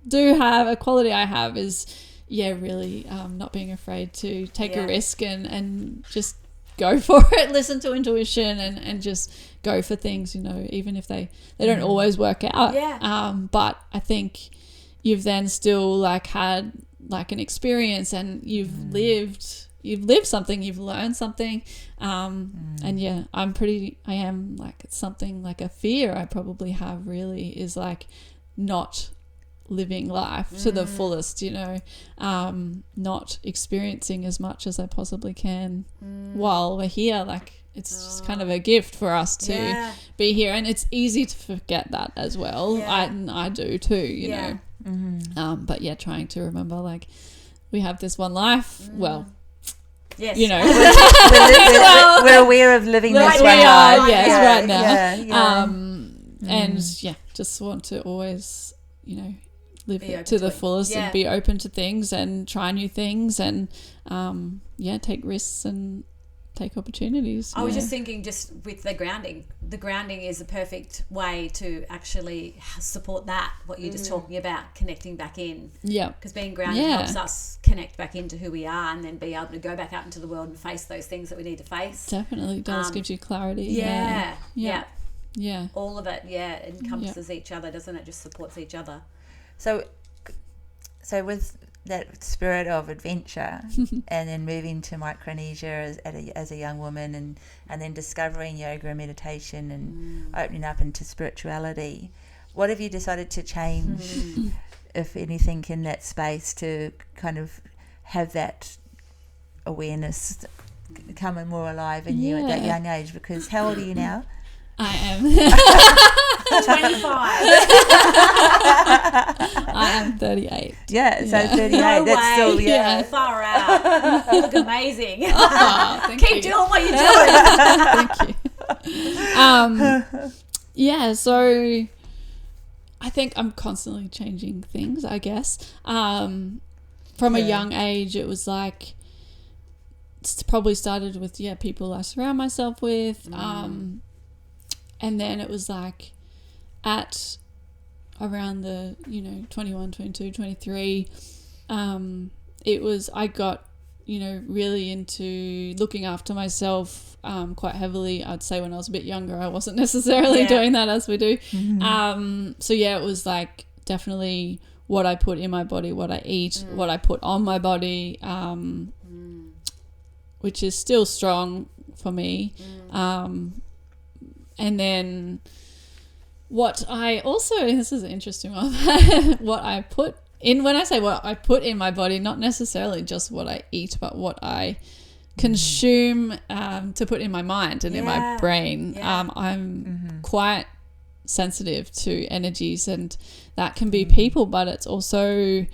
do have. A quality I have is really not being afraid to take a risk and just go for it, listen to intuition and just go for things, even if they don't always work out. But I think you've then still had an experience, and you've lived something, you've learned something, and I am it's something like a fear I probably have really is not living life to the fullest, not experiencing as much as I possibly can while we're here. It's just kind of a gift for us to be here, and it's easy to forget that as well. I do too, you know. But trying to remember we have this one life. Well, yes, we're aware of living this one life. Right now. And just want to always, live it to the fullest and be open to things and try new things and take risks and take opportunities. I was just thinking, just with the grounding is a perfect way to actually support that, what you're just talking about, connecting back in. Because being grounded helps us connect back into who we are, and then be able to go back out into the world and face those things that we need to face. Definitely does, gives you clarity. Yeah. All of it encompasses each other, doesn't it? Just supports each other. So with that spirit of adventure and then moving to Micronesia as a young woman and then discovering yoga and meditation and opening up into spirituality, what have you decided to change, if anything, in that space to kind of have that awareness becoming more alive in you at that young age? Because how old are you now? I am 25. I am 38. So 38. No that's way. Still Far out. You look amazing. Keep doing what you're doing. Thank you. So I think I'm constantly changing things, I guess. From a young age, it was it's probably started with people I surround myself with. And then it was at around the 21, 22, 23, I got really into looking after myself quite heavily. I'd say when I was a bit younger, I wasn't necessarily doing that as we do. So it was like definitely what I put in my body, what I eat, what I put on my body, which is still strong for me. And then what I also, this is an interesting one, what I put in, when I say what I put in my body, not necessarily just what I eat, but what I consume to put in my mind and in my brain. I'm quite sensitive to energies, and that can be people, but it's also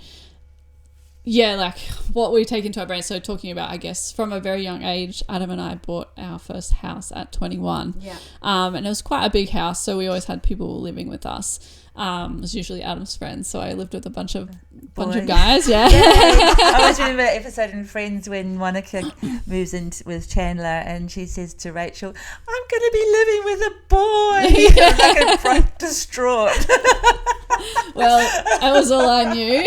like what we take into our brain. So talking about, I guess, from a very young age, Adam and I bought our first house at 21. And it was quite a big house, so we always had people living with us. It was usually Adam's friends, so I lived with a bunch of guys. I always remember that episode in Friends when Monica moves in with Chandler and she says to Rachel, I'm going to be living with a boy. Like quite distraught. Well, that was all I knew.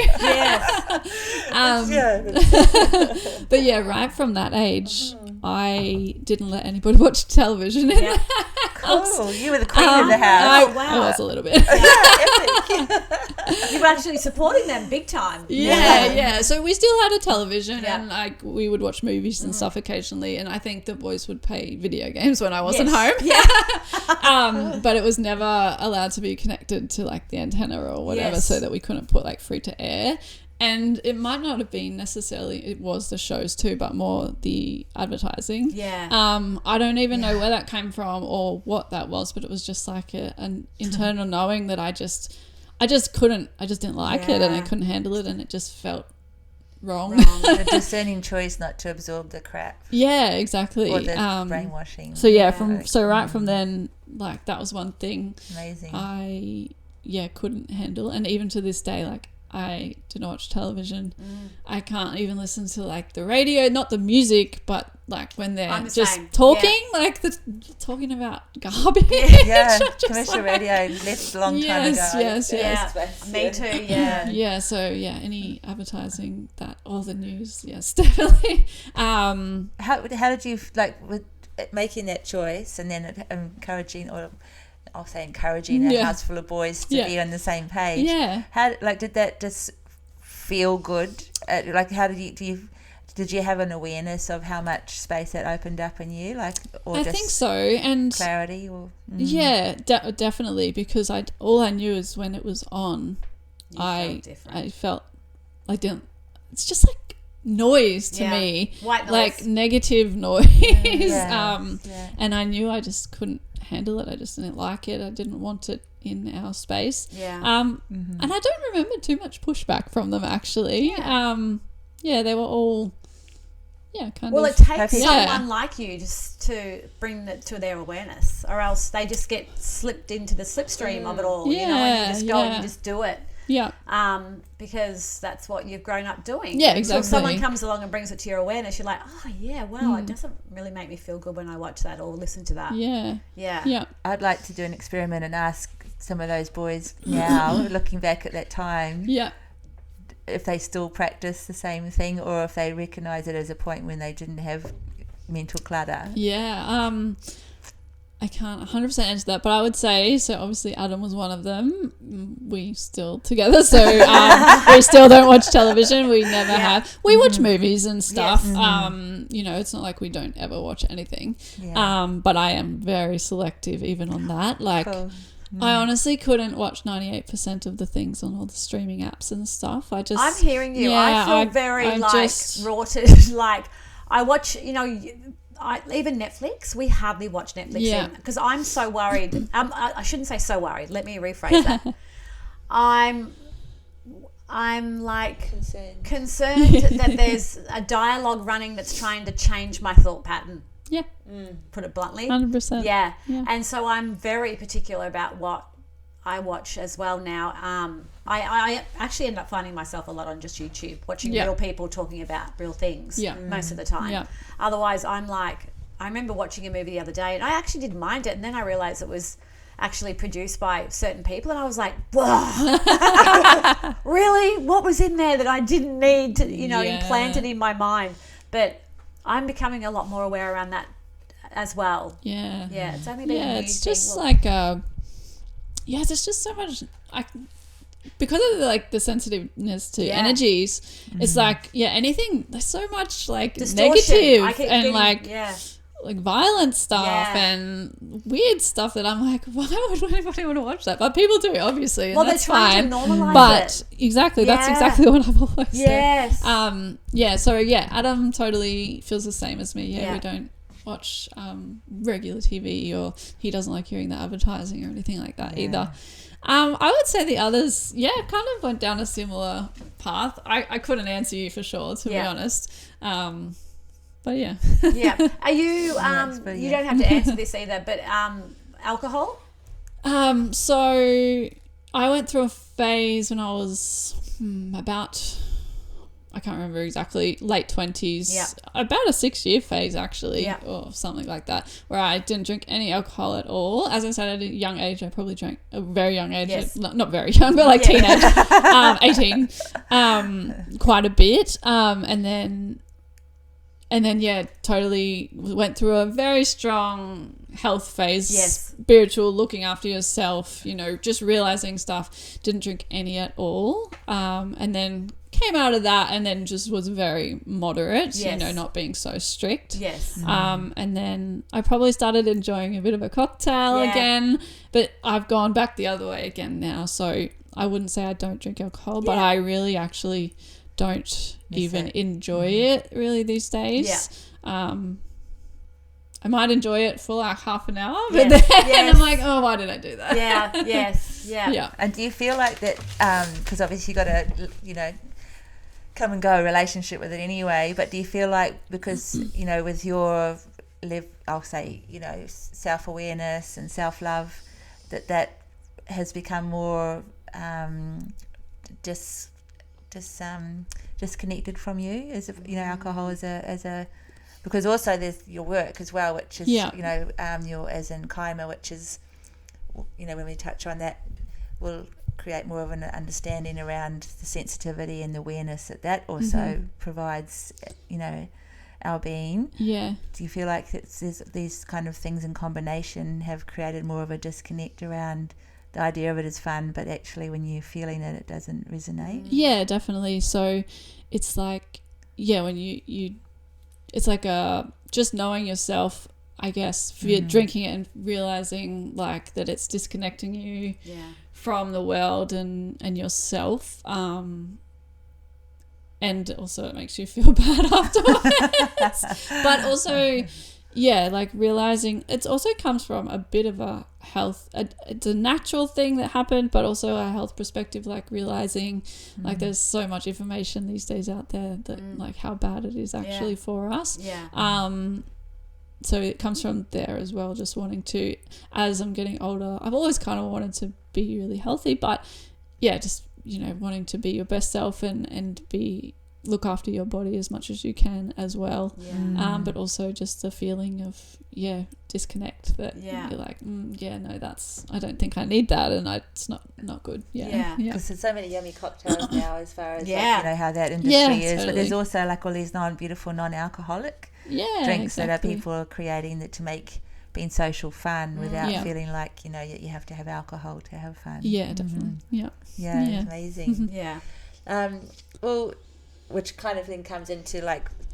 But right from that age, I didn't let anybody watch television in the house. Cool. You were the queen of the house. I was a little bit. You were actually supporting them big time. So we still had a television, and we would watch movies and stuff occasionally, and I think the boys would play video games when I wasn't home. But it was never allowed to be connected to like the antenna or whatever, so that we couldn't put like free to air. And it might not have been necessarily, it was the shows too, but more the advertising. I don't even know where that came from or what that was, but it was just like an internal knowing that I just didn't like it, and I couldn't handle it, and it just felt wrong. A discerning choice not to absorb the crap. Exactly. Or the brainwashing. So right from then, like that was one thing. Amazing. I couldn't handle, and even to this day, like I do not watch television. I can't even listen to like the radio, not the music, but like when they're just talking, like talking about garbage. Commercial radio left a long time ago. Yes. Me too. So any advertising that, or the news, yes, definitely. How did you like with making that choice and then encouraging, or I'll say encouraging a house full of boys to be on the same page? How did that just feel good? Like how did you have an awareness of how much space that opened up in you? Like, or I just think so, and clarity, or definitely, because all I knew is when it was on, I felt I didn't. It's just like noise to me, white noise, like negative noise. And I knew I just couldn't handle it. I just didn't like it. I didn't want it in our space. And I don't remember too much pushback from them actually. They were all kind of. Well, it takes someone like you just to bring that to their awareness, or else they just get slipped into the slipstream of it all. You know, and you just go and you just do it. Because that's what you've grown up doing. Exactly. So if someone comes along and brings it to your awareness, you're like, it doesn't really make me feel good when I watch that or listen to that. I'd like to do an experiment and ask some of those boys now, looking back at that time, if they still practice the same thing, or if they recognise it as a point when they didn't have mental clutter. I can't 100% answer that, but I would say, so obviously Adam was one of them. We still together, so we still don't watch television. We never have. We watch movies and stuff. It's not like we don't ever watch anything. But I am very selective even on that. Like, I honestly couldn't watch 98% of the things on all the streaming apps and stuff. I'm hearing you. I feel very rotted. Like, I watch, even Netflix, we hardly watch Netflix because I'm so worried. I shouldn't say so worried. Let me rephrase that. I'm like concerned that there's a dialogue running that's trying to change my thought pattern. Put it bluntly. 100%. Yeah. And so I'm very particular about what I watch as well now. I actually end up finding myself a lot on just YouTube, watching real people talking about real things most of the time. Otherwise, I'm like, I remember watching a movie the other day and I actually didn't mind it, and then I realised it was actually produced by certain people, and I was like, whoa, really? What was in there that I didn't need to, implanted in my mind? But I'm becoming a lot more aware around that as well. Yeah. Yeah, it's only been a new it's thing. just there's just so much, because of the sensitiveness to energies, it's anything, there's so much distortion. negative and violent stuff and weird stuff that I'm like, why would anybody want to watch that? But people do, obviously, and that's fine. They're trying to normalise but it. Exactly, that's exactly what I've always yes. said. So Adam totally feels the same as me. We don't watch regular TV, or he doesn't like hearing the advertising or anything like that either. I would say the others, kind of went down a similar path. I couldn't answer you for sure, to be honest. But yeah. Are you, you don't have to answer this either, but alcohol? So I went through a phase when I was about, I can't remember exactly, late 20s, about a 6-year phase actually, or something like that, where I didn't drink any alcohol at all. As I said, at a young age, I probably drank a very young age, not very young, but teenage, 18, quite a bit, and then totally went through a very strong health phase, spiritual, looking after yourself, just realizing stuff. Didn't drink any at all, and then came out of that, and then just was very moderate, not being so strict. And then I probably started enjoying a bit of a cocktail again, but I've gone back the other way again now. So I wouldn't say I don't drink alcohol, but I really actually don't even enjoy it really these days. I might enjoy it for half an hour, but then I'm like, oh, why did I do that? And do you feel like that, because obviously you got a come and go relationship with it anyway, but do you feel like, because with your I'll say self-awareness and self-love, that has become more disconnected from you as alcohol as a because also there's your work as well, which is your as in Kaima, which is when we touch on that, we'll create more of an understanding around the sensitivity and the awareness that also provides our being. Do you feel like these kind of things in combination have created more of a disconnect around the idea of it is fun, but actually when you're feeling it, it doesn't resonate? Yeah, definitely. So it's like, when you it's like just knowing yourself, I guess, if you're drinking it and realizing that it's disconnecting you from the world and yourself, and also it makes you feel bad afterwards. But also realizing it also comes from a bit of a health, it's a natural thing that happened, but also a health perspective, realizing there's so much information these days out there that how bad it is actually for us. So it comes from there as well, just wanting to, as I'm getting older, I've always kind of wanted to be really healthy, but just wanting to be your best self and look after your body as much as you can as well. But also just the feeling of disconnect that you're like, no, I don't think I need that, and it's not good. Because there's so many yummy cocktails now, as far as how that industry is, totally. But there's also all these beautiful non-alcoholic drinks that people are creating that to make being social fun without feeling like you have to have alcohol to have fun. Definitely. It's amazing. Well, which kind of then comes into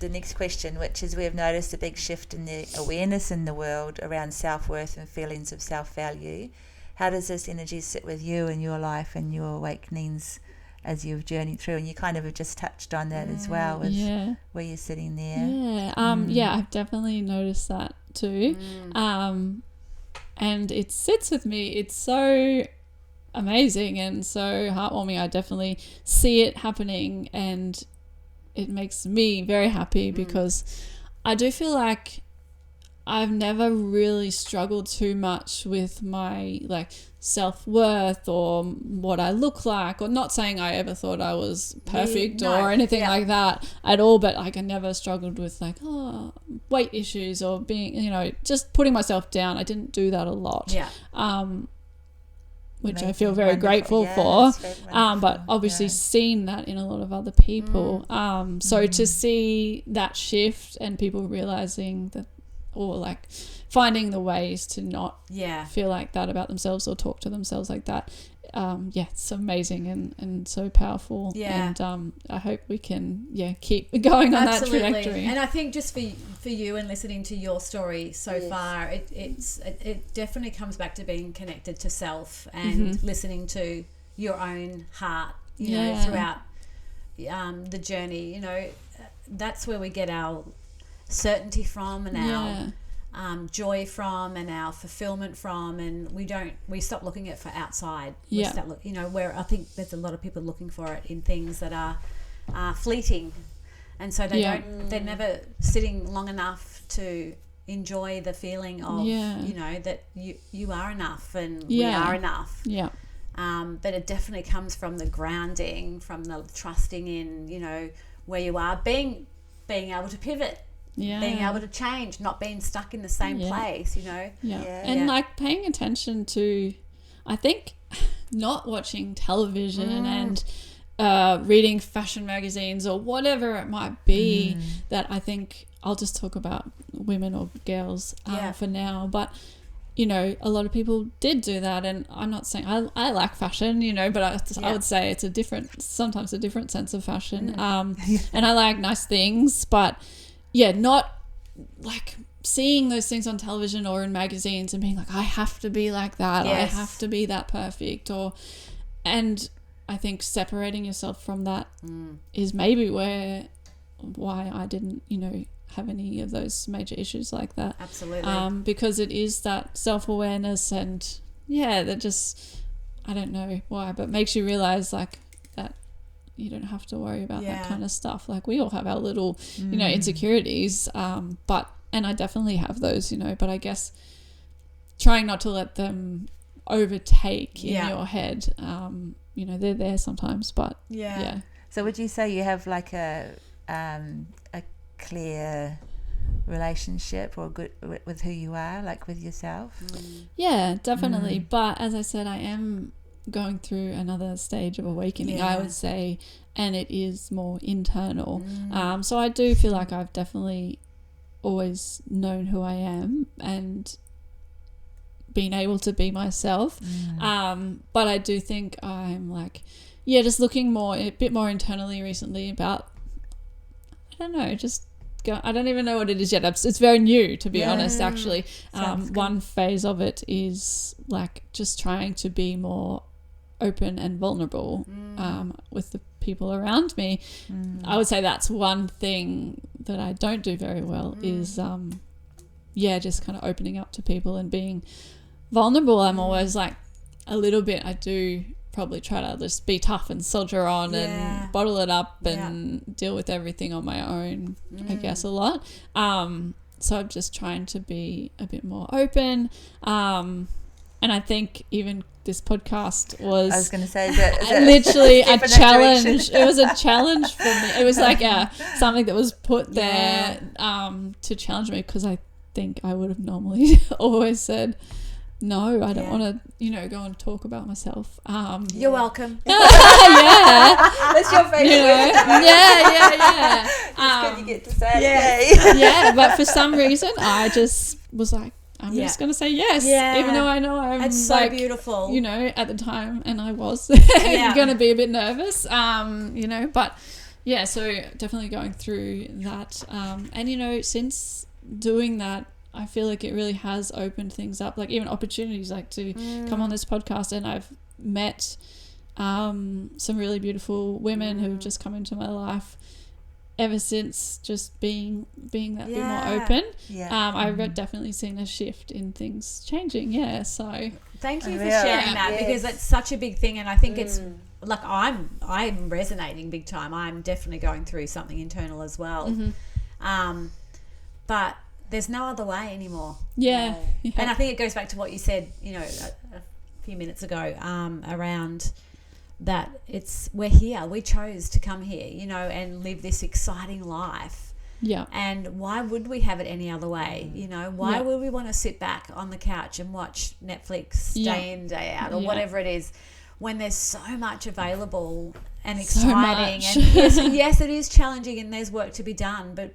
the next question, which is, we've noticed a big shift in the awareness in the world around self-worth and feelings of self-value. How does this energy sit with you in your life and your awakenings as you've journeyed through? And you kind of have just touched on that as well, with where you're sitting there. I've definitely noticed that too. And it sits with me. It's so amazing and so heartwarming. I definitely see it happening, and it makes me very happy because I do feel like I've never really struggled too much with my like self-worth or what I look like, or not saying I ever thought I was perfect or anything like that at all, but like I never struggled with like weight issues or being, you know, just putting myself down. I didn't do that a lot. Which I feel very grateful for. But obviously seen that in a lot of other people. So to see that shift and people realizing that, or like finding the ways to not feel like that about themselves or talk to themselves like that, it's amazing and so powerful. And I hope we can keep going on that trajectory. And I think just for you and listening to your story so far, it definitely comes back to being connected to self and listening to your own heart, you know, throughout the journey. You know, that's where we get our certainty from and our joy from and our fulfillment from, and we stop looking at it for outside. We start you know, where I think there's a lot of people looking for it in things that are fleeting, and so they're never sitting long enough to enjoy the feeling of you know, that you are enough and we are enough. But it definitely comes from the grounding, from the trusting in, you know, where you are, being able to pivot. Being able to change, not being stuck in the same place, you know. And like paying attention to, I think, not watching television and reading fashion magazines or whatever it might be, that I think I'll just talk about women or girls for now, but you know, a lot of people did do that, and I'm not saying I like fashion, you know, but I would say it's sometimes a different sense of fashion, and I like nice things, but not like seeing those things on television or in magazines and being like, I have to be like that, I have to be that perfect, and I think separating yourself from that is maybe why I didn't, you know, have any of those major issues like that. Absolutely. Because it is that self-awareness and that just, I don't know why, but makes you realize like that you don't have to worry about that kind of stuff. Like we all have our little, you know, insecurities, and I definitely have those, you know, but I guess trying not to let them overtake in your head. You know, they're there sometimes, but So would you say you have like a clear relationship or good with who you are, like with yourself? Yeah, definitely. But as I said, I am going through another stage of awakening, I would say, and it is more internal. So I do feel like I've definitely always known who I am and been able to be myself. But I do think I'm like, just looking a bit more internally recently about, I don't know, I don't even know what it is yet. It's very new, to be honest, actually. One phase of it is like just trying to be more open and vulnerable with the people around me. I would say that's one thing that I don't do very well is just kind of opening up to people and being vulnerable. I'm always like a little bit, I do probably try to just be tough and soldier on and bottle it up and deal with everything on my own, I guess, a lot. So I'm just trying to be a bit more open. And I think even this podcast was, I was going to say that literally a challenge. It was a challenge for me. It was like something that was put there to challenge me, because I think I would have normally always said, no, I don't want to, you know, go and talk about myself. You're welcome. That's your favorite. You know? Yeah. It's good you get to say it. Yeah, but for some reason, I just was like, I'm just going to say yes, even though I know I'm it's like, so beautiful, you know, at the time, and I was going to be a bit nervous, you know, but so definitely going through that. And, you know, since doing that, I feel like it really has opened things up, like even opportunities like to come on this podcast, and I've met some really beautiful women who've just come into my life ever since just being that bit more open. I've definitely seen a shift in things changing. So thank you for sharing that, because it's such a big thing, and I think it's like I'm resonating big time. I'm definitely going through something internal as well. But there's no other way anymore. Yeah. And I think it goes back to what you said, you know, a few minutes ago, around that we're here. We chose to come here, you know, and live this exciting life. Yeah. And why would we have it any other way? You know, why would we want to sit back on the couch and watch Netflix day in, day out, or whatever it is, when there's so much available and exciting? So and yes, it is challenging and there's work to be done, but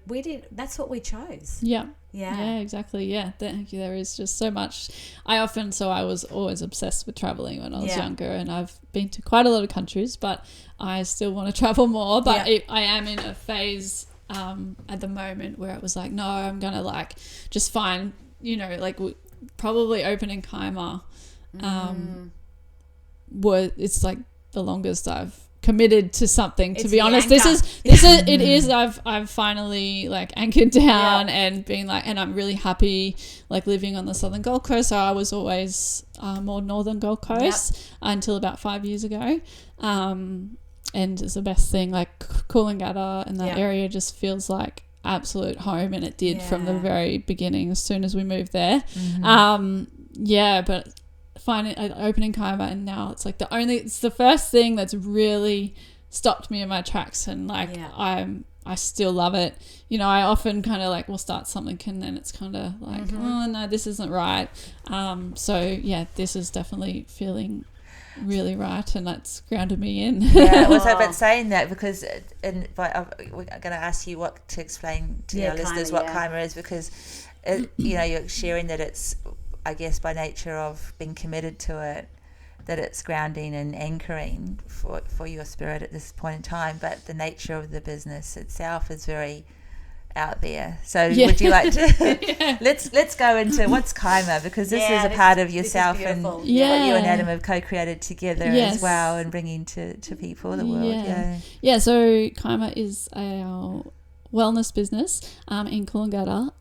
that's what we chose. Yeah, exactly. Yeah, there is just so much. I was always obsessed with traveling when I was younger, and I've been to quite a lot of countries, but I still want to travel more. But I am in a phase at the moment where it was like, no, I'm gonna like just find, you know, like probably opening Kaima it's like the longest I've committed to something, to be honest. I've finally like anchored down and been like, and I'm really happy like living on the southern Gold Coast. So I was always more northern Gold Coast until about 5 years ago, and it's the best thing. Like Coolangatta and that area just feels like absolute home, and it did from the very beginning as soon as we moved there. But opening Kaima, and now it's like it's the first thing that's really stopped me in my tracks, and like I still love it. You know, I often kind of like will start something and then it's kind of like, oh no, this isn't right. This is definitely feeling really right, and that's grounded me in. But saying that, because we're going to ask you to explain to our listeners what Kaima is, because you know, you're sharing that it's, I guess, by nature of being committed to it, that it's grounding and anchoring for your spirit at this point in time, but the nature of the business itself is very out there. So would you like to let's go into what's Kaima, because this is a part of yourself and what you and Adam have co-created together as well, and bringing to people the world. So Kaima is our wellness business in Coolangatta,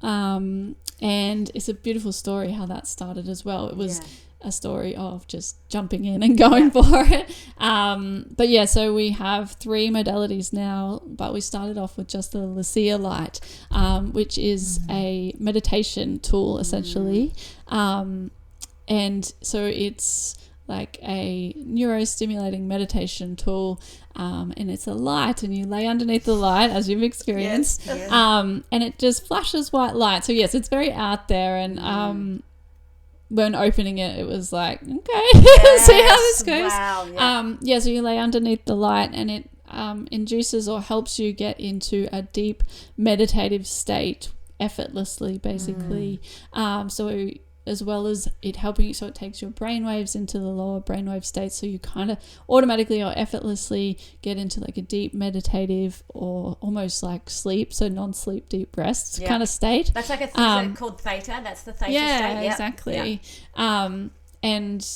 and it's a beautiful story how that started as well. It was a story of just jumping in and going for it. So we have 3 modalities now, but we started off with just the Leah light, which is a meditation tool essentially. And so it's like a neurostimulating meditation tool, and it's a light, and you lay underneath the light, as you've experienced, and it just flashes white light. So yes, it's very out there, and when opening it, it was like, okay, see how this goes. Wow, so you lay underneath the light, and it induces or helps you get into a deep meditative state effortlessly, basically. So as well as it helping you, so it takes your brainwaves into the lower brainwave state, so you kind of automatically or effortlessly get into like a deep meditative or almost like sleep, so non-sleep deep rest kind of state. That's like a thing called theta. That's the theta state. Exactly. And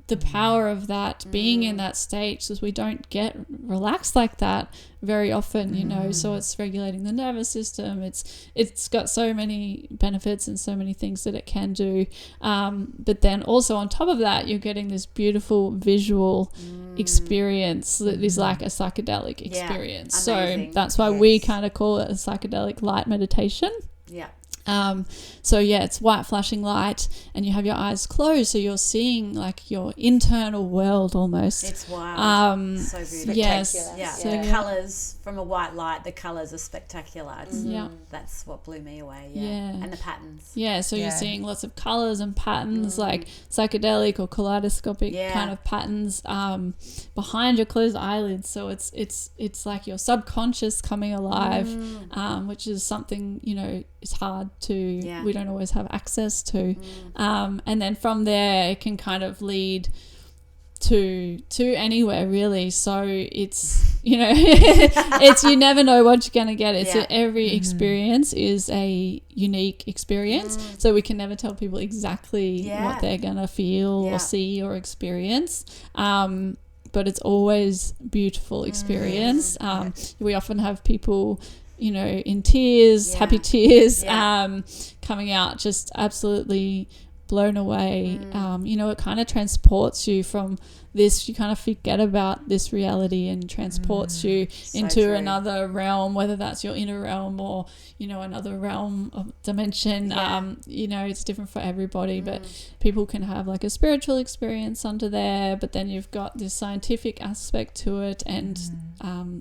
the power of that being in that state, so we don't get relaxed like that very often, you know. So it's regulating the nervous system. It's got so many benefits and so many things that it can do. But then also on top of that, you're getting this beautiful visual experience that is like a psychedelic experience. So that's why we kind of call it a psychedelic light meditation. It's white flashing light, and you have your eyes closed, so you're seeing like your internal world almost. It's wild. So beautiful. Yes. Colours from a white light, the colours are spectacular. That's what blew me away. And the patterns. So you're seeing lots of colours and patterns, like psychedelic or kaleidoscopic kind of patterns behind your closed eyelids. So it's like your subconscious coming alive, which is something, you know, is hard to, we don't always have access to. And then from there it can kind of lead to anywhere really. So it's, you know, it's, you never know what you're going to get. It's every experience is a unique experience. So we can never tell people exactly what they're going to feel or see or experience. But it's always beautiful experience. We often have people, you know, in tears, happy tears, coming out just absolutely blown away. You know, it kind of transports you from this, you kind of forget about this reality and transports you into another realm, whether that's your inner realm or, you know, another realm of dimension. You know, it's different for everybody, but people can have like a spiritual experience under there, but then you've got this scientific aspect to it and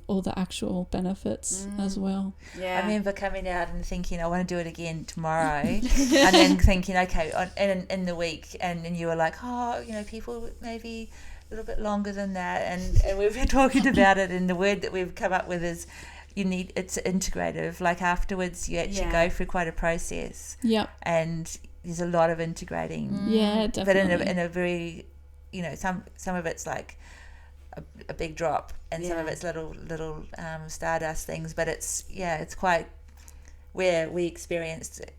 all the actual benefits as well. I remember coming out and thinking I want to do it again tomorrow and then thinking, okay, in the week, and you were like, oh, you know, people maybe a little bit longer than that, and we've been talking about it, and the word that we've come up with is it's integrative. Like afterwards you actually go through quite a process, and there's a lot of integrating, definitely, but in a very, you know, some of it's like a big drop, and some of it's little stardust things, but it's quite where we experienced it,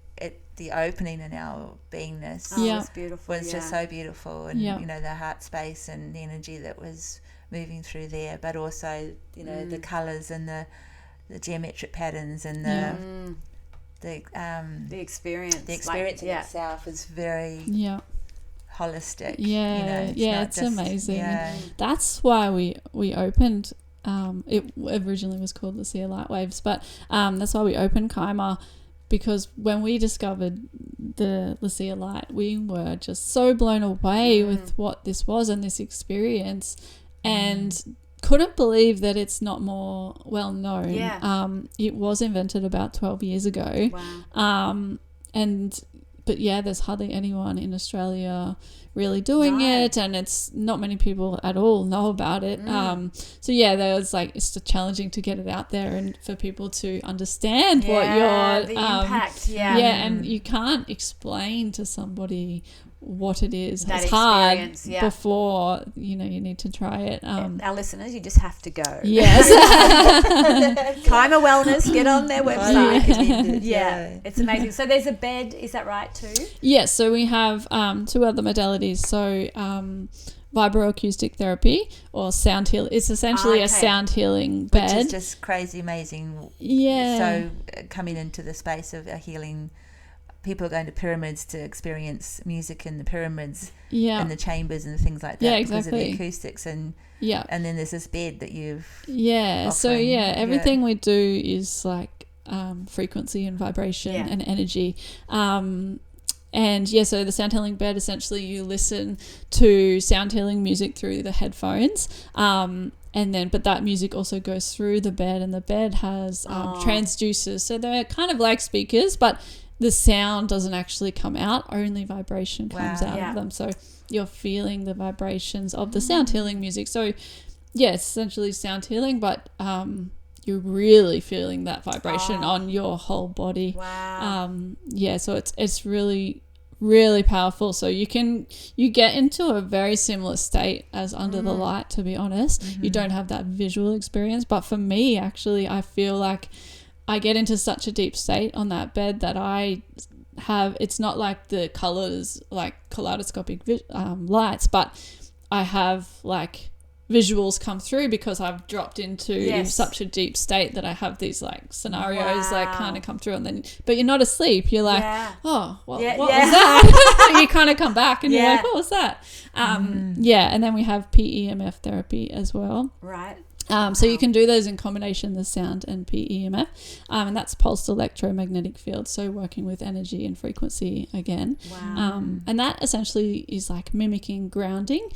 the opening in our beingness. It was beautiful. Was just so beautiful, and you know, the heart space and the energy that was moving through there, but also, you know, the colours and the geometric patterns and the experience. The experience in itself is very holistic. You know, it's just amazing. That's why we opened. It originally was called Lucia Lightwaves, but that's why we opened Kaima, because when we discovered the Lucia Light, we were just so blown away with what this was and this experience, and couldn't believe that it's not more well known. It was invented about 12 years ago. But there's hardly anyone in Australia really doing it, and it's not many people at all know about it. There was like, it's just challenging to get it out there and for people to understand what your the impact. And you can't explain to somebody what it is. That it's hard before, you know, you need to try it. Our listeners, you just have to go. Yes. Kaima Wellness, get on their website. It's amazing. So there's a bed, is that right too? Yes, so we have two other modalities. So vibroacoustic therapy or sound heal. It's essentially a sound healing bed. Which is just crazy amazing. Yeah. So coming into the space of a healing, people are going to pyramids to experience music in the pyramids and the chambers and things like that because of the acoustics, and then there's this bed that you've everything we do is like frequency and vibration and energy, so the sound healing bed, essentially you listen to sound healing music through the headphones, but that music also goes through the bed, and the bed has transducers, so they're kind of like speakers, but the sound doesn't actually come out, only vibration comes out of them. So you're feeling the vibrations of the sound healing music. So it's essentially sound healing, but you're really feeling that vibration on your whole body. So it's really, really powerful. So you get into a very similar state as under the light, to be honest. You don't have that visual experience, but for me, actually, I feel like I get into such a deep state on that bed that I have, it's not like the colors, like kaleidoscopic lights, but I have like visuals come through because I've dropped into such a deep state that I have these like scenarios like kind of come through, and then, but you're not asleep, you're like, what was that? You kind of come back and you're like, what was that? And then we have PEMF therapy as well. So you can do those in combination, the sound and PEMF, and that's pulsed electromagnetic field, so working with energy and frequency again. And that essentially is like mimicking grounding.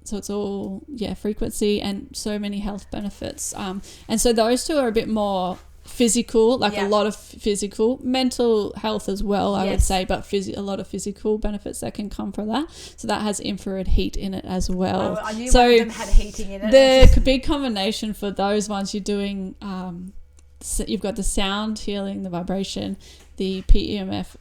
So it's all frequency and so many health benefits. And so those two are a bit more physical, like a lot of physical, mental health as well, I would say, but a lot of physical benefits that can come from that. So that has infrared heat in it as well. I knew one of them had heating in it. The big combination for those ones, you're doing, you've got the sound healing, the vibration, the PEMF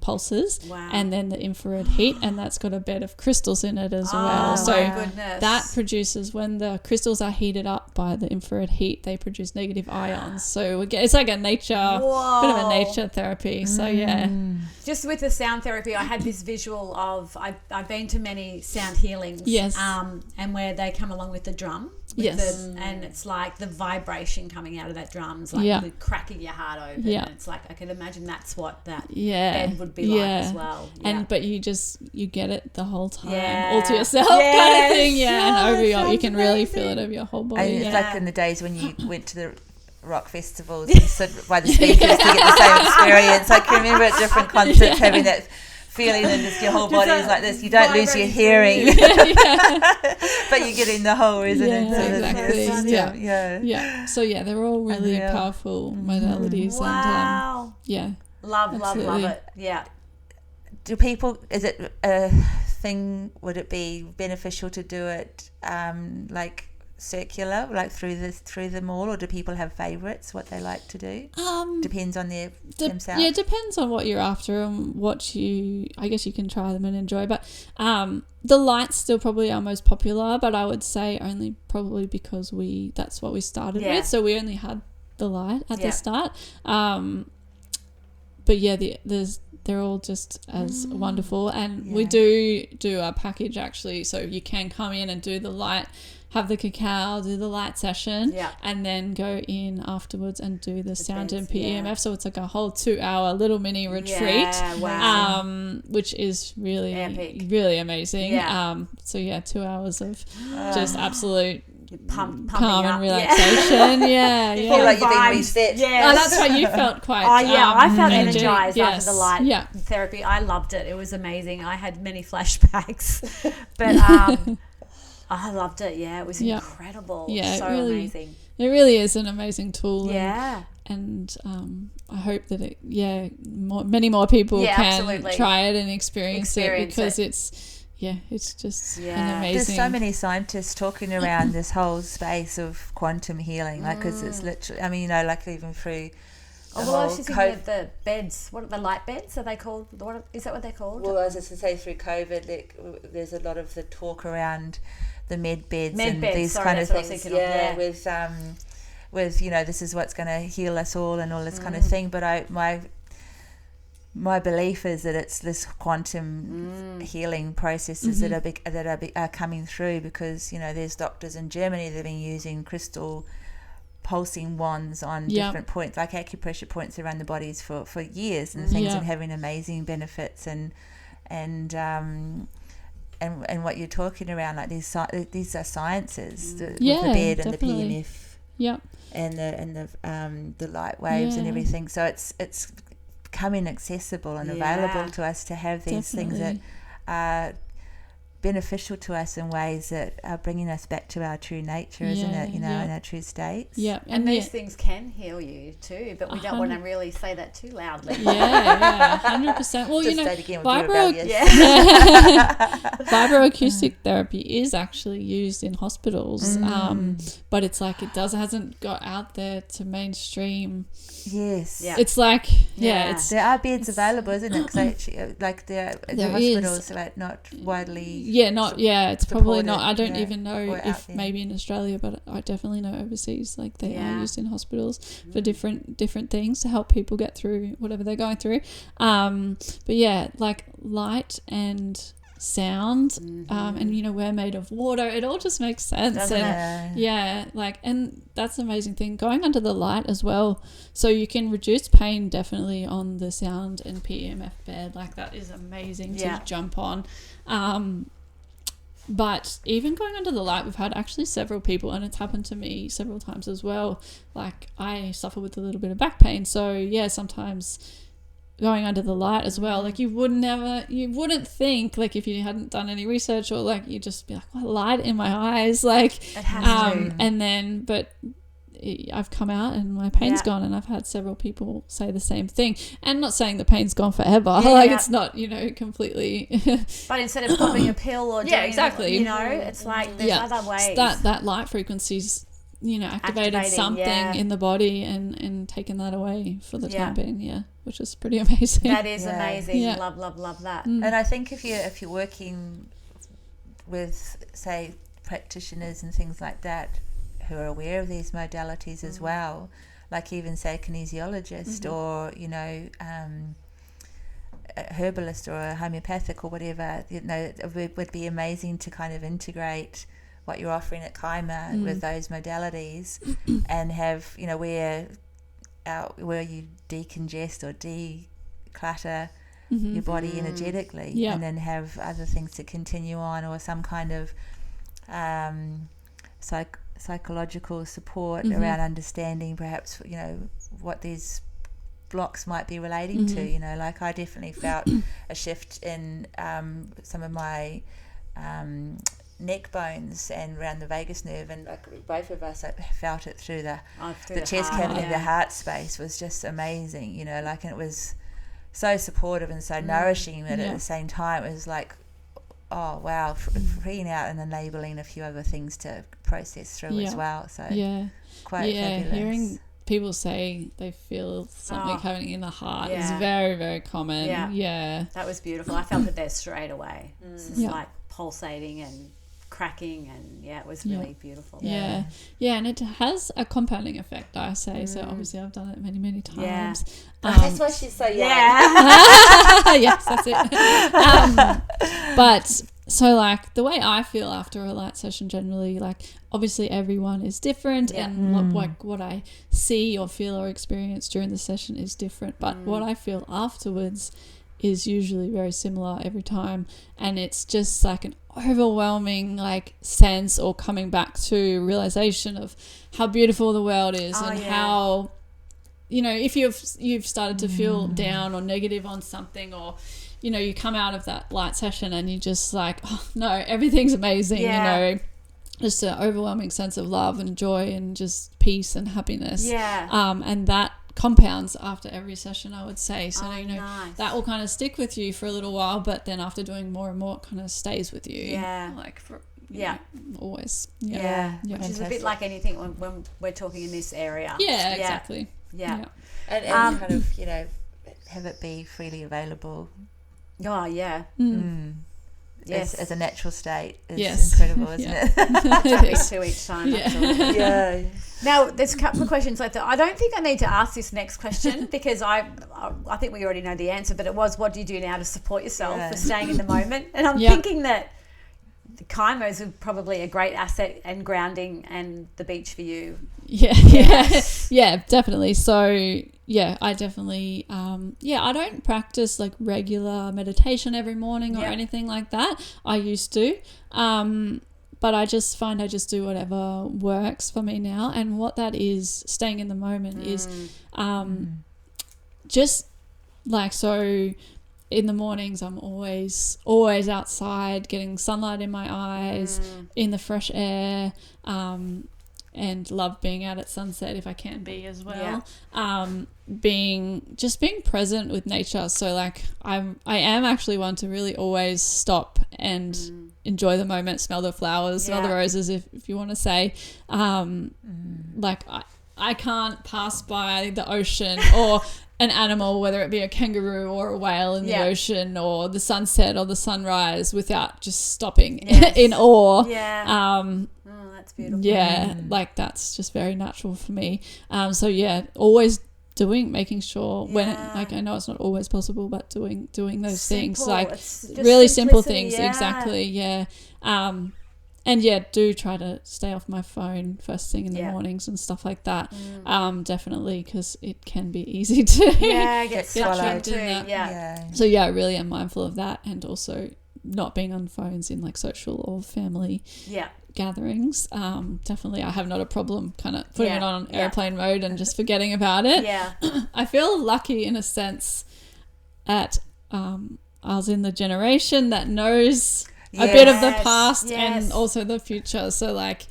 pulses, and then the infrared heat, and that's got a bed of crystals in it as well. So that produces, when the crystals are heated up by the infrared heat, they produce negative ions. So it's like a bit of a nature therapy. So just with the sound therapy, I had this visual of, I've been to many sound healings, and where they come along with the drum, and it's like the vibration coming out of that drum's like cracking your heart open. And it's like I can imagine that's what that bed would be like as well. And but you get it the whole time all to yourself kind of thing. And over you can really feel it over your whole body. And it's like in the days when you went to the rock festivals and stood by the speakers to get the same experience. I can remember at different concerts having that feeling and just your whole body is like this. You don't lose your hearing, but you're getting the whole resonance of exactly. Yeah. So they're all really powerful modalities. Wow. And love it. Yeah. Do people? Is it a thing? Would it be beneficial to do it like circular, like through them all, or do people have favourites what they like to do? Depends on themselves. Yeah, depends on what you're after and what I guess you can try them and enjoy. But the light's still probably our most popular, but I would say only probably because that's what we started with. So we only had the light at the start. But they're all just as wonderful, and we do a package actually, so you can come in and do the light, have the cacao, do the light session, and then go in afterwards and do the sound and PEMF. So it's like a whole 2-hour little mini retreat, which is really epic. Really amazing. 2 hours of just absolute calm and relaxation. You feel like you've been reset. That's how you felt quite. I felt energized after the light therapy. I loved it. It was amazing. I had many flashbacks, but I loved it. It was incredible. So amazing. It really is an amazing tool. And I hope that many more people can try it and experience it, because it's just an amazing. There's so many scientists talking around this whole space of quantum healing, like, because it's literally, I mean, like even through I was just thinking of the beds. What are the light beds? Are they called? Is that what they're called? Well, as I was to say, through COVID, there's a lot of the talk around the med beds these kind of things. With this is what's going to heal us all and all this kind of thing. But my belief is that it's this quantum healing processes that are coming through, because there's doctors in Germany that have been using crystal pulsing wands on different points, like acupressure points around the bodies for years and things, and having amazing benefits and what you're talking around, like these are sciences, with the bed and definitely. the PEMF and the light waves and everything. So it's becoming accessible and available to us to have these things that are beneficial to us in ways that are bringing us back to our true nature, isn't it? In our true states. And these things can heal you too, but we don't want to really say that too loudly. 100%. Well, just say it again, vibroacoustic therapy is actually used in hospitals, but it's like hasn't got out there to mainstream. It's like there are beds available, isn't it? Because like the hospitals are not widely. It's probably not. I don't even know if maybe in Australia, but I definitely know overseas, like they are used in hospitals for different things to help people get through whatever they're going through. But like light and sound, and we're made of water. It all just makes sense. And that's the amazing thing, going under the light as well. So you can reduce pain definitely on the sound and PEMF bed. Like that is amazing to jump on. But even going under the light, we've had actually several people, and it's happened to me several times as well. Like I suffer with a little bit of back pain, so sometimes going under the light as well, like you wouldn't think, like if you hadn't done any research, or like you just be like, what, light in my eyes, like it has to. And then but I've come out and my pain's gone, and I've had several people say the same thing. And not saying the pain's gone forever, it's not completely but instead of popping a pill or doing exactly, it's like there's other ways. That light frequencies activated something in the body and taken that away for the time being, which is pretty amazing. That is amazing. Love that. And I think if you're working with, say, practitioners and things like that who are aware of these modalities as well, like even say a kinesiologist or a herbalist or a homeopathic or whatever, it would be amazing to kind of integrate what you're offering at Kaima with those modalities, and have, you know, where you decongest or declutter your body energetically, and then have other things to continue on, or some kind of psychological support around understanding perhaps, you know, what these blocks might be relating to. You know, like I definitely felt a shift in some of my neck bones and around the vagus nerve, and like both of us felt it through the chest cavity. The heart space was just amazing, you know, like, and it was so supportive and so nourishing, but at the same time it was like, oh wow, freeing out and enabling a few other things to process through as well. So quite fabulous. Hearing people say they feel something happening in the heart is very, very common. That was beautiful. I felt it there straight away. It's just like pulsating and cracking, and it was really beautiful. And it has a compounding effect, I say. So obviously I've done it many, many times. That's why she's so young. Yes, that's it. But so, like, the way I feel after a light session generally, like, obviously everyone is different, and like what I see or feel or experience during the session is different, but what I feel afterwards is usually very similar every time, and it's just like an overwhelming like sense, or coming back to realization of how beautiful the world is, and how, you know, if you've started to feel down or negative on something, or, you know, you come out of that light session and you just like, oh no, everything's amazing, you know, just an overwhelming sense of love and joy and just peace and happiness, and that compounds after every session, I would say. So you know, that will kind of stick with you for a little while, but then after doing more and more, it kind of stays with you, like for know, always. Which is a bit like anything when we're talking in this area. Exactly. And kind of, you know, have it be freely available. Yes, as a natural state is incredible, isn't it? To each time. Now, there's a couple of questions like that. I don't think I need to ask this next question because I think we already know the answer, but it was, what do you do now to support yourself for staying in the moment? And I'm thinking that the Kaima is probably a great asset and grounding, and the beach for you. Definitely. So I definitely I don't practice like regular meditation every morning or anything like that. I used to, but I just find I just do whatever works for me now, and what that is, staying in the moment, is just like, so in the mornings I'm always outside, getting sunlight in my eyes, in the fresh air, and love being out at sunset if I can be as well. Being present with nature. So like I am actually one to really always stop and enjoy the moment, smell the flowers, smell the roses, if you want to say. Like I can't pass by the ocean or an animal, whether it be a kangaroo or a whale in the ocean, or the sunset or the sunrise, without just stopping in awe. That's beautiful. Like that's just very natural for me. Always making sure when like, I know it's not always possible, but doing those things, like really simple things. Exactly. And do try to stay off my phone first thing in the mornings and stuff like that. Definitely, because it can be easy to get trapped in that. So I really am mindful of that, and also not being on phones in like social or family gatherings. Definitely, I have not a problem kind of putting it on airplane mode and just forgetting about it. I feel lucky in a sense that I was in the generation that knows a bit of the past and also the future. So like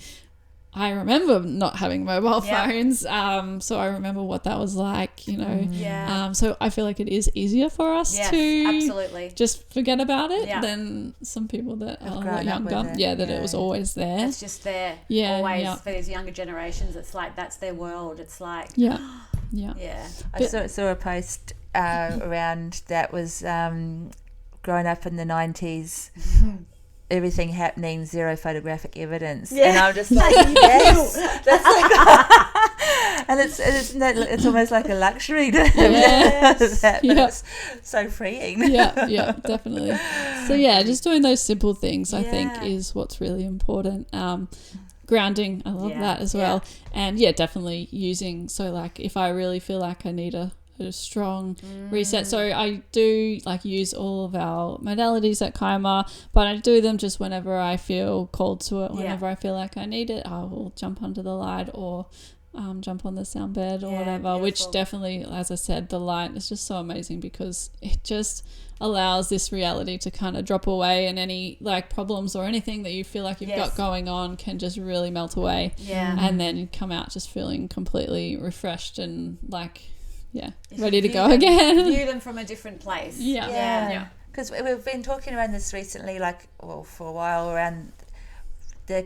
I remember not having mobile phones, so I remember what that was like, you know. So I feel like it is easier for us to absolutely just forget about it than some people that are a lot younger. It was always there. It's just there. Always for these younger generations. It's like that's their world. It's like I saw a post around that was growing up in the 90s. Everything happening, zero photographic evidence, and I'm just like, yes, that's like, And it's almost like a luxury to have that, but it's so freeing. Yeah, definitely. So just doing those simple things, I think, is what's really important. Grounding, I love that as well. And definitely using, so like if I really feel like I need a strong reset, so I do like use all of our modalities at Kaima, but I do them just whenever I feel called to it. Whenever I feel like I need it, I will jump under the light or jump on the sound bed or whatever. Beautiful. Which definitely, as I said, the light is just so amazing because it just allows this reality to kind of drop away, and any like problems or anything that you feel like you've got going on can just really melt away. And then you come out just feeling completely refreshed and like ready to go again. View them from a different place. Because we've been talking around this recently, for a while, around the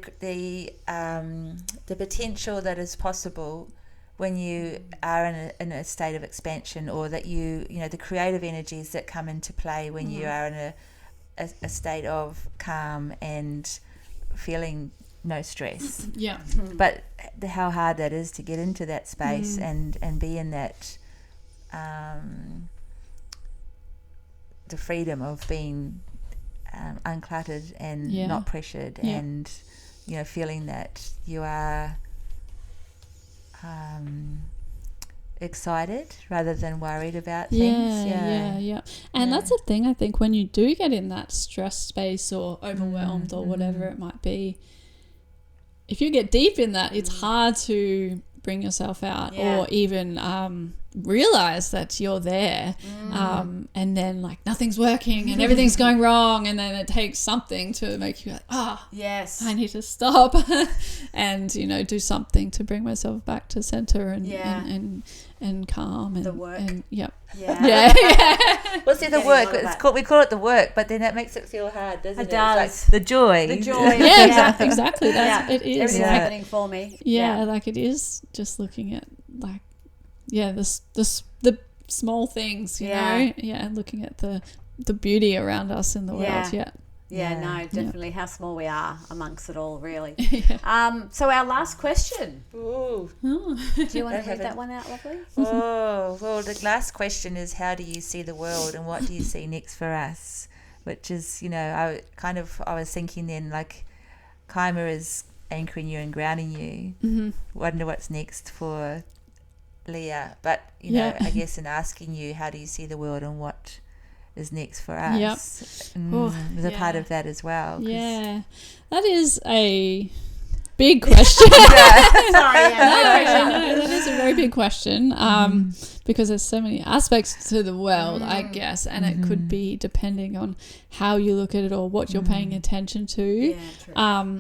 potential that is possible when you are in a state of expansion, or that the creative energies that come into play when you are in a state of calm and feeling no stress. But how hard that is to get into that space and be in that the freedom of being uncluttered and not pressured, and feeling that you are excited rather than worried about things. And that's the thing, I think, when you do get in that stress space or overwhelmed or whatever it might be, if you get deep in that, it's hard to bring yourself out or even realize that you're there, and then like nothing's working and everything's going wrong, and then it takes something to make you like, I need to stop and do something to bring myself back to center and calm and the work. And well, see, the work, we call it the work, but then that makes it feel hard, doesn't it? It does. It's like the joy. Exactly. It is everything's happening for me. Like it is just looking at like the small things, you know, looking at the beauty around us in the world. Definitely how small we are amongst it all, really. So our last question. Ooh. Do you want to read that one out, lovely? Well, the last question is, how do you see the world and what do you see next for us? Which is, I was thinking then, like, Kaima is anchoring you and grounding you. Wonder what's next for Leah, but I guess in asking you, how do you see the world and what is next for us, was a part of that as well. That is a big question. That is a very big question, because there's so many aspects to the world, I guess, and it could be depending on how you look at it or what you're paying attention to.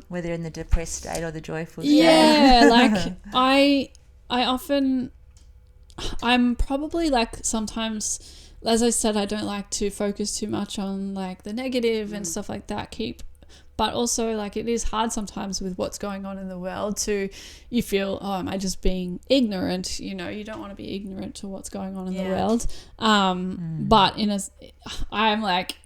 Whether in the depressed state or the joyful state. Like I'm probably like, sometimes, as I said, I don't like to focus too much on like the negative and stuff like that. But also, like, it is hard sometimes with what's going on in the world you feel, am I just being ignorant? You don't want to be ignorant to what's going on in the world. But I'm like,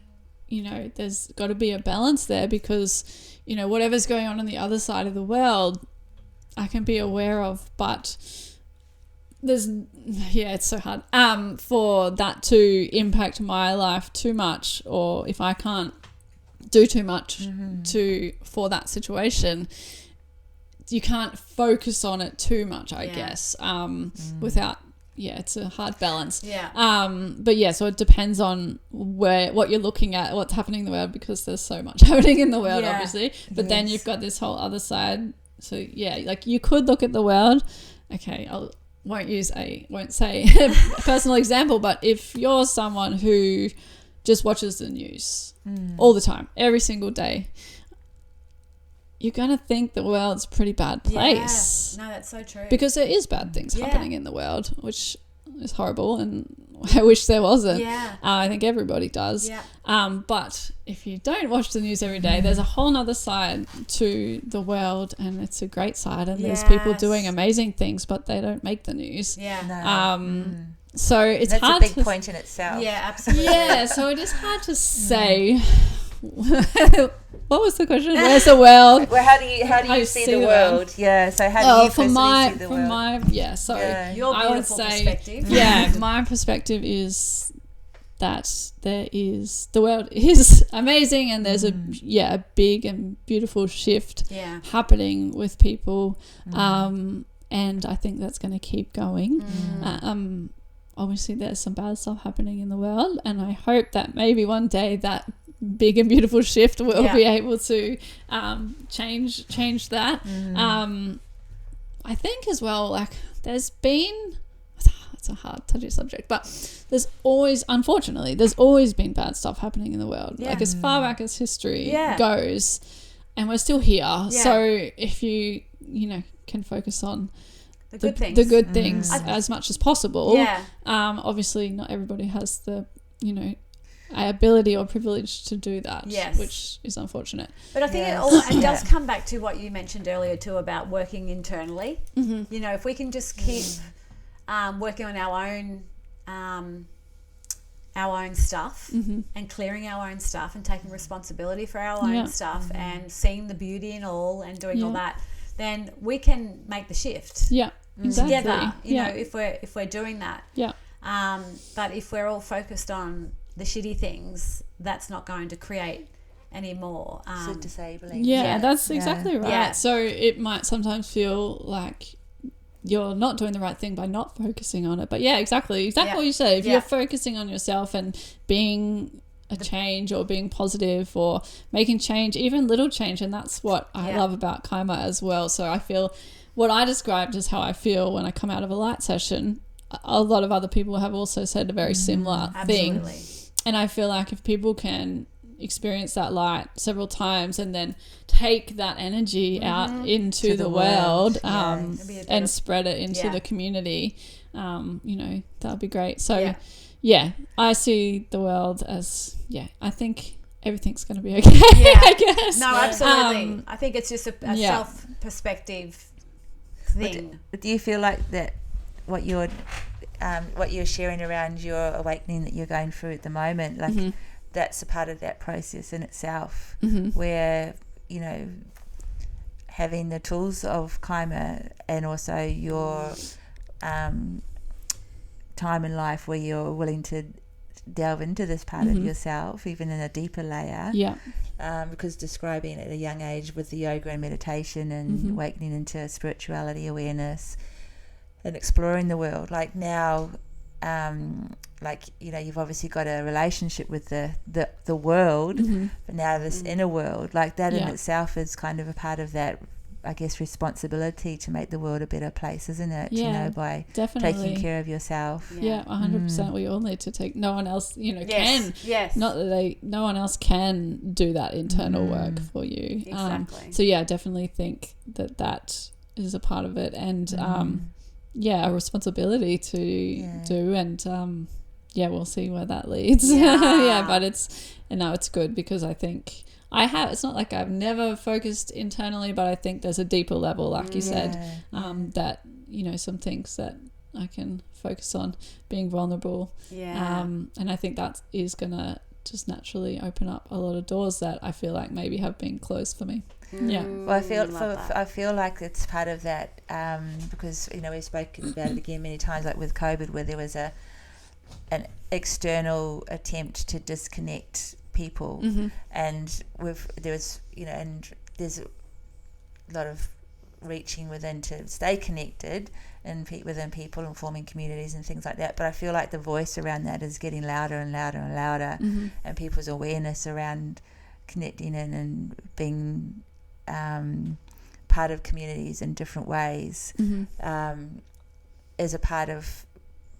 there's got to be a balance there, because, whatever's going on the other side of the world, I can be aware of, but it's so hard for that to impact my life too much, or if I can't do too much for that situation, you can't focus on it too much, I guess, without it's a hard balance. But so it depends on what you're looking at, what's happening in the world, because there's so much happening in the world, obviously, but then you've got this whole other side. So like you could look at the world, won't say a personal example, but if you're someone who just watches the news all the time, every single day, you're going to think the world's a pretty bad place. No, that's so true. Because there is bad things happening in the world, which is horrible, and I wish there wasn't. I think everybody does. But if you don't watch the news every day, there's a whole nother side to the world, and it's a great side, and there's people doing amazing things, but they don't make the news. So it's that's hard. That's a big point in itself. Absolutely. So it is hard to say what was the question? Where's the world? Well, how do you see the world? Yeah. So how do you personally see the world? So your I would say, perspective. Yeah, my perspective is that the world is amazing, and there's a big and beautiful shift happening with people, and I think that's going to keep going. Obviously there's some bad stuff happening in the world, and I hope that maybe one day that big and beautiful shift will be able to change that. I think as well, like there's been, it's a hard touchy subject, but there's always been bad stuff happening in the world, like as far back as history goes, and we're still here. So if you can focus on the good things as much as possible. Obviously not everybody has the ability or privilege to do that, which is unfortunate. But I think it does come back to what you mentioned earlier too about working internally. If we can just keep working on our own stuff and clearing our own stuff and taking responsibility for our own stuff and seeing the beauty in all and doing all that, then we can make the shift. Exactly. Together, if we're doing that. But if we're all focused on the shitty things, that's not going to create any more. So disabling. That's exactly right. So it might sometimes feel like you're not doing the right thing by not focusing on it. But exactly what you said. If you're focusing on yourself and being a change or being positive or making change, even little change, and that's what I love about Kaima as well. So I feel what I described is how I feel when I come out of a light session. A lot of other people have also said a very similar thing. And I feel like if people can experience that light several times and then take that energy out into the world and spread it into the community, that'll be great. So I see the world as I think everything's going to be okay. I guess. No, absolutely. I think it's just a self perspective thing. But do you feel like that what you're sharing around your awakening that you're going through at the moment, like that's a part of that process in itself, where having the tools of Kaima and also your time in life where you're willing to delve into this part of yourself, even in a deeper layer. Because describing at a young age with the yoga and meditation and awakening into spirituality, awareness, and exploring the world, like now, you've obviously got a relationship with the world, but now this inner world, like that in itself is kind of a part of that, I guess, responsibility to make the world a better place, isn't it? By taking care of yourself. 100%. We all need to take. No one else, can. Not that no one else can do that internal work for you. Exactly. So I definitely think that is a part of it, and a responsibility to do, and we'll see where that leads. But it's good because I think it's not like I've never focused internally, but I think there's a deeper level, like you said, that some things that I can focus on, being vulnerable, and I think that is gonna just naturally open up a lot of doors that I feel like maybe have been closed for me. Well, I feel like it's part of that, because we've spoken about it again many times, like with COVID, where there was an external attempt to disconnect people, and there's a lot of reaching within to stay connected and within people and forming communities and things like that. But I feel like the voice around that is getting louder and louder and louder, and people's awareness around connecting in and being part of communities in different ways is a part of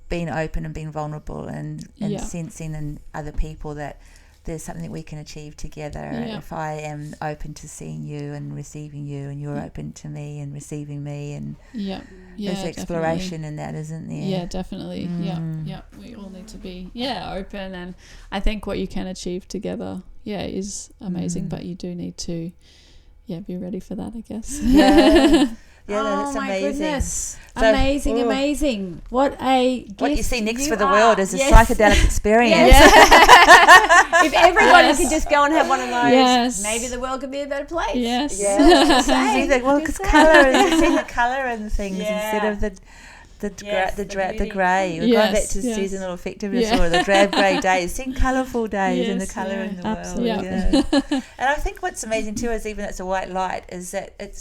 being open and being vulnerable and sensing in other people that there's something that we can achieve together. If I am open to seeing you and receiving you, and you're open to me and receiving me, and there's exploration in that, isn't there? Yeah, definitely. We all need to be open, and I think what you can achieve together is amazing, but you do need to be ready for that, I guess. Yeah, that's my amazing. Goodness. So, amazing. What a gift. What you see next for the world is a psychedelic experience. If everybody could just go and have one of those, maybe the world could be a better place. Yes. Because colour, you see the colour in things instead of the grey. We're going back to seasonal effectiveness or the drab grey days. Seeing colourful days and the colour in the world. Yeah. And I think what's amazing too is even it's a white light is that it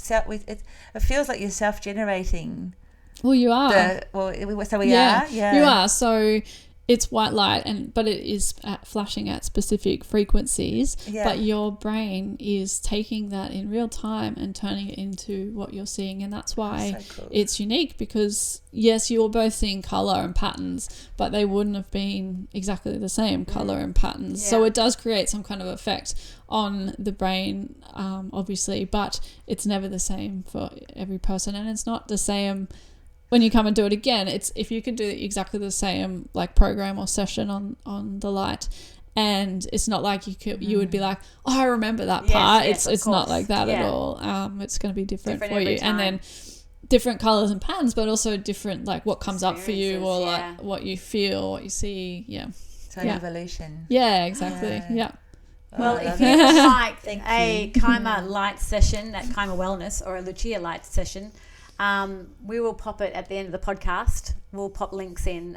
feels like you're self-generating. Well, you are. You are. So it's white light, but it is flashing at specific frequencies. Yeah. But your brain is taking that in real time and turning it into what you're seeing, and that's why it's unique. Because yes, you're both seeing color and patterns, but they wouldn't have been exactly the same color and patterns. So it does create some kind of effect on the brain, obviously, but it's never the same for every person, and it's not the same. When you come and do it again, it's if you could do exactly the same like program or session on the light, and it's not like you would be like, oh, I remember that part. It's not like that at all. It's going to be different for you, and then different colors and patterns, but also different like what comes up for you or like what you feel, what you see. So evolution. Yeah, exactly. Yeah. Well, if you would like a Kaima light session, that Kaima Wellness, or a Lucia light session. We will pop it at the end of the podcast. We'll pop links in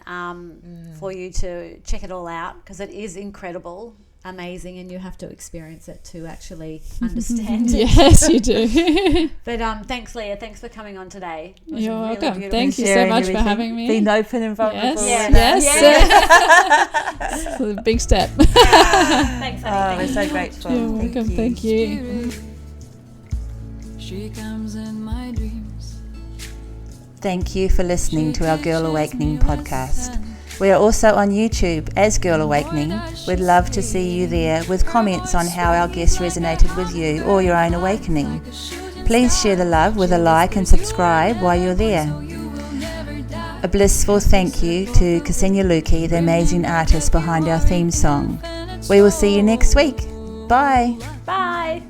for you to check it all out, because it is incredible, amazing, and you have to experience it to actually understand it. Yes, you do. But thanks, Leah. Thanks for coming on today. You're welcome. Thank you so much for having me. Being open and vulnerable. Yes. It's a big step. Thanks, honey. We're so grateful. You're welcome. Thank you. She comes in my dreams. Thank you for listening to our Girl Awakening podcast. We are also on YouTube as Girl Awakening. We'd love to see you there with comments on how our guests resonated with you or your own awakening. Please share the love with a like and subscribe while you're there. A blissful thank you to Ksenia Luki, the amazing artist behind our theme song. We will see you next week. Bye. Bye.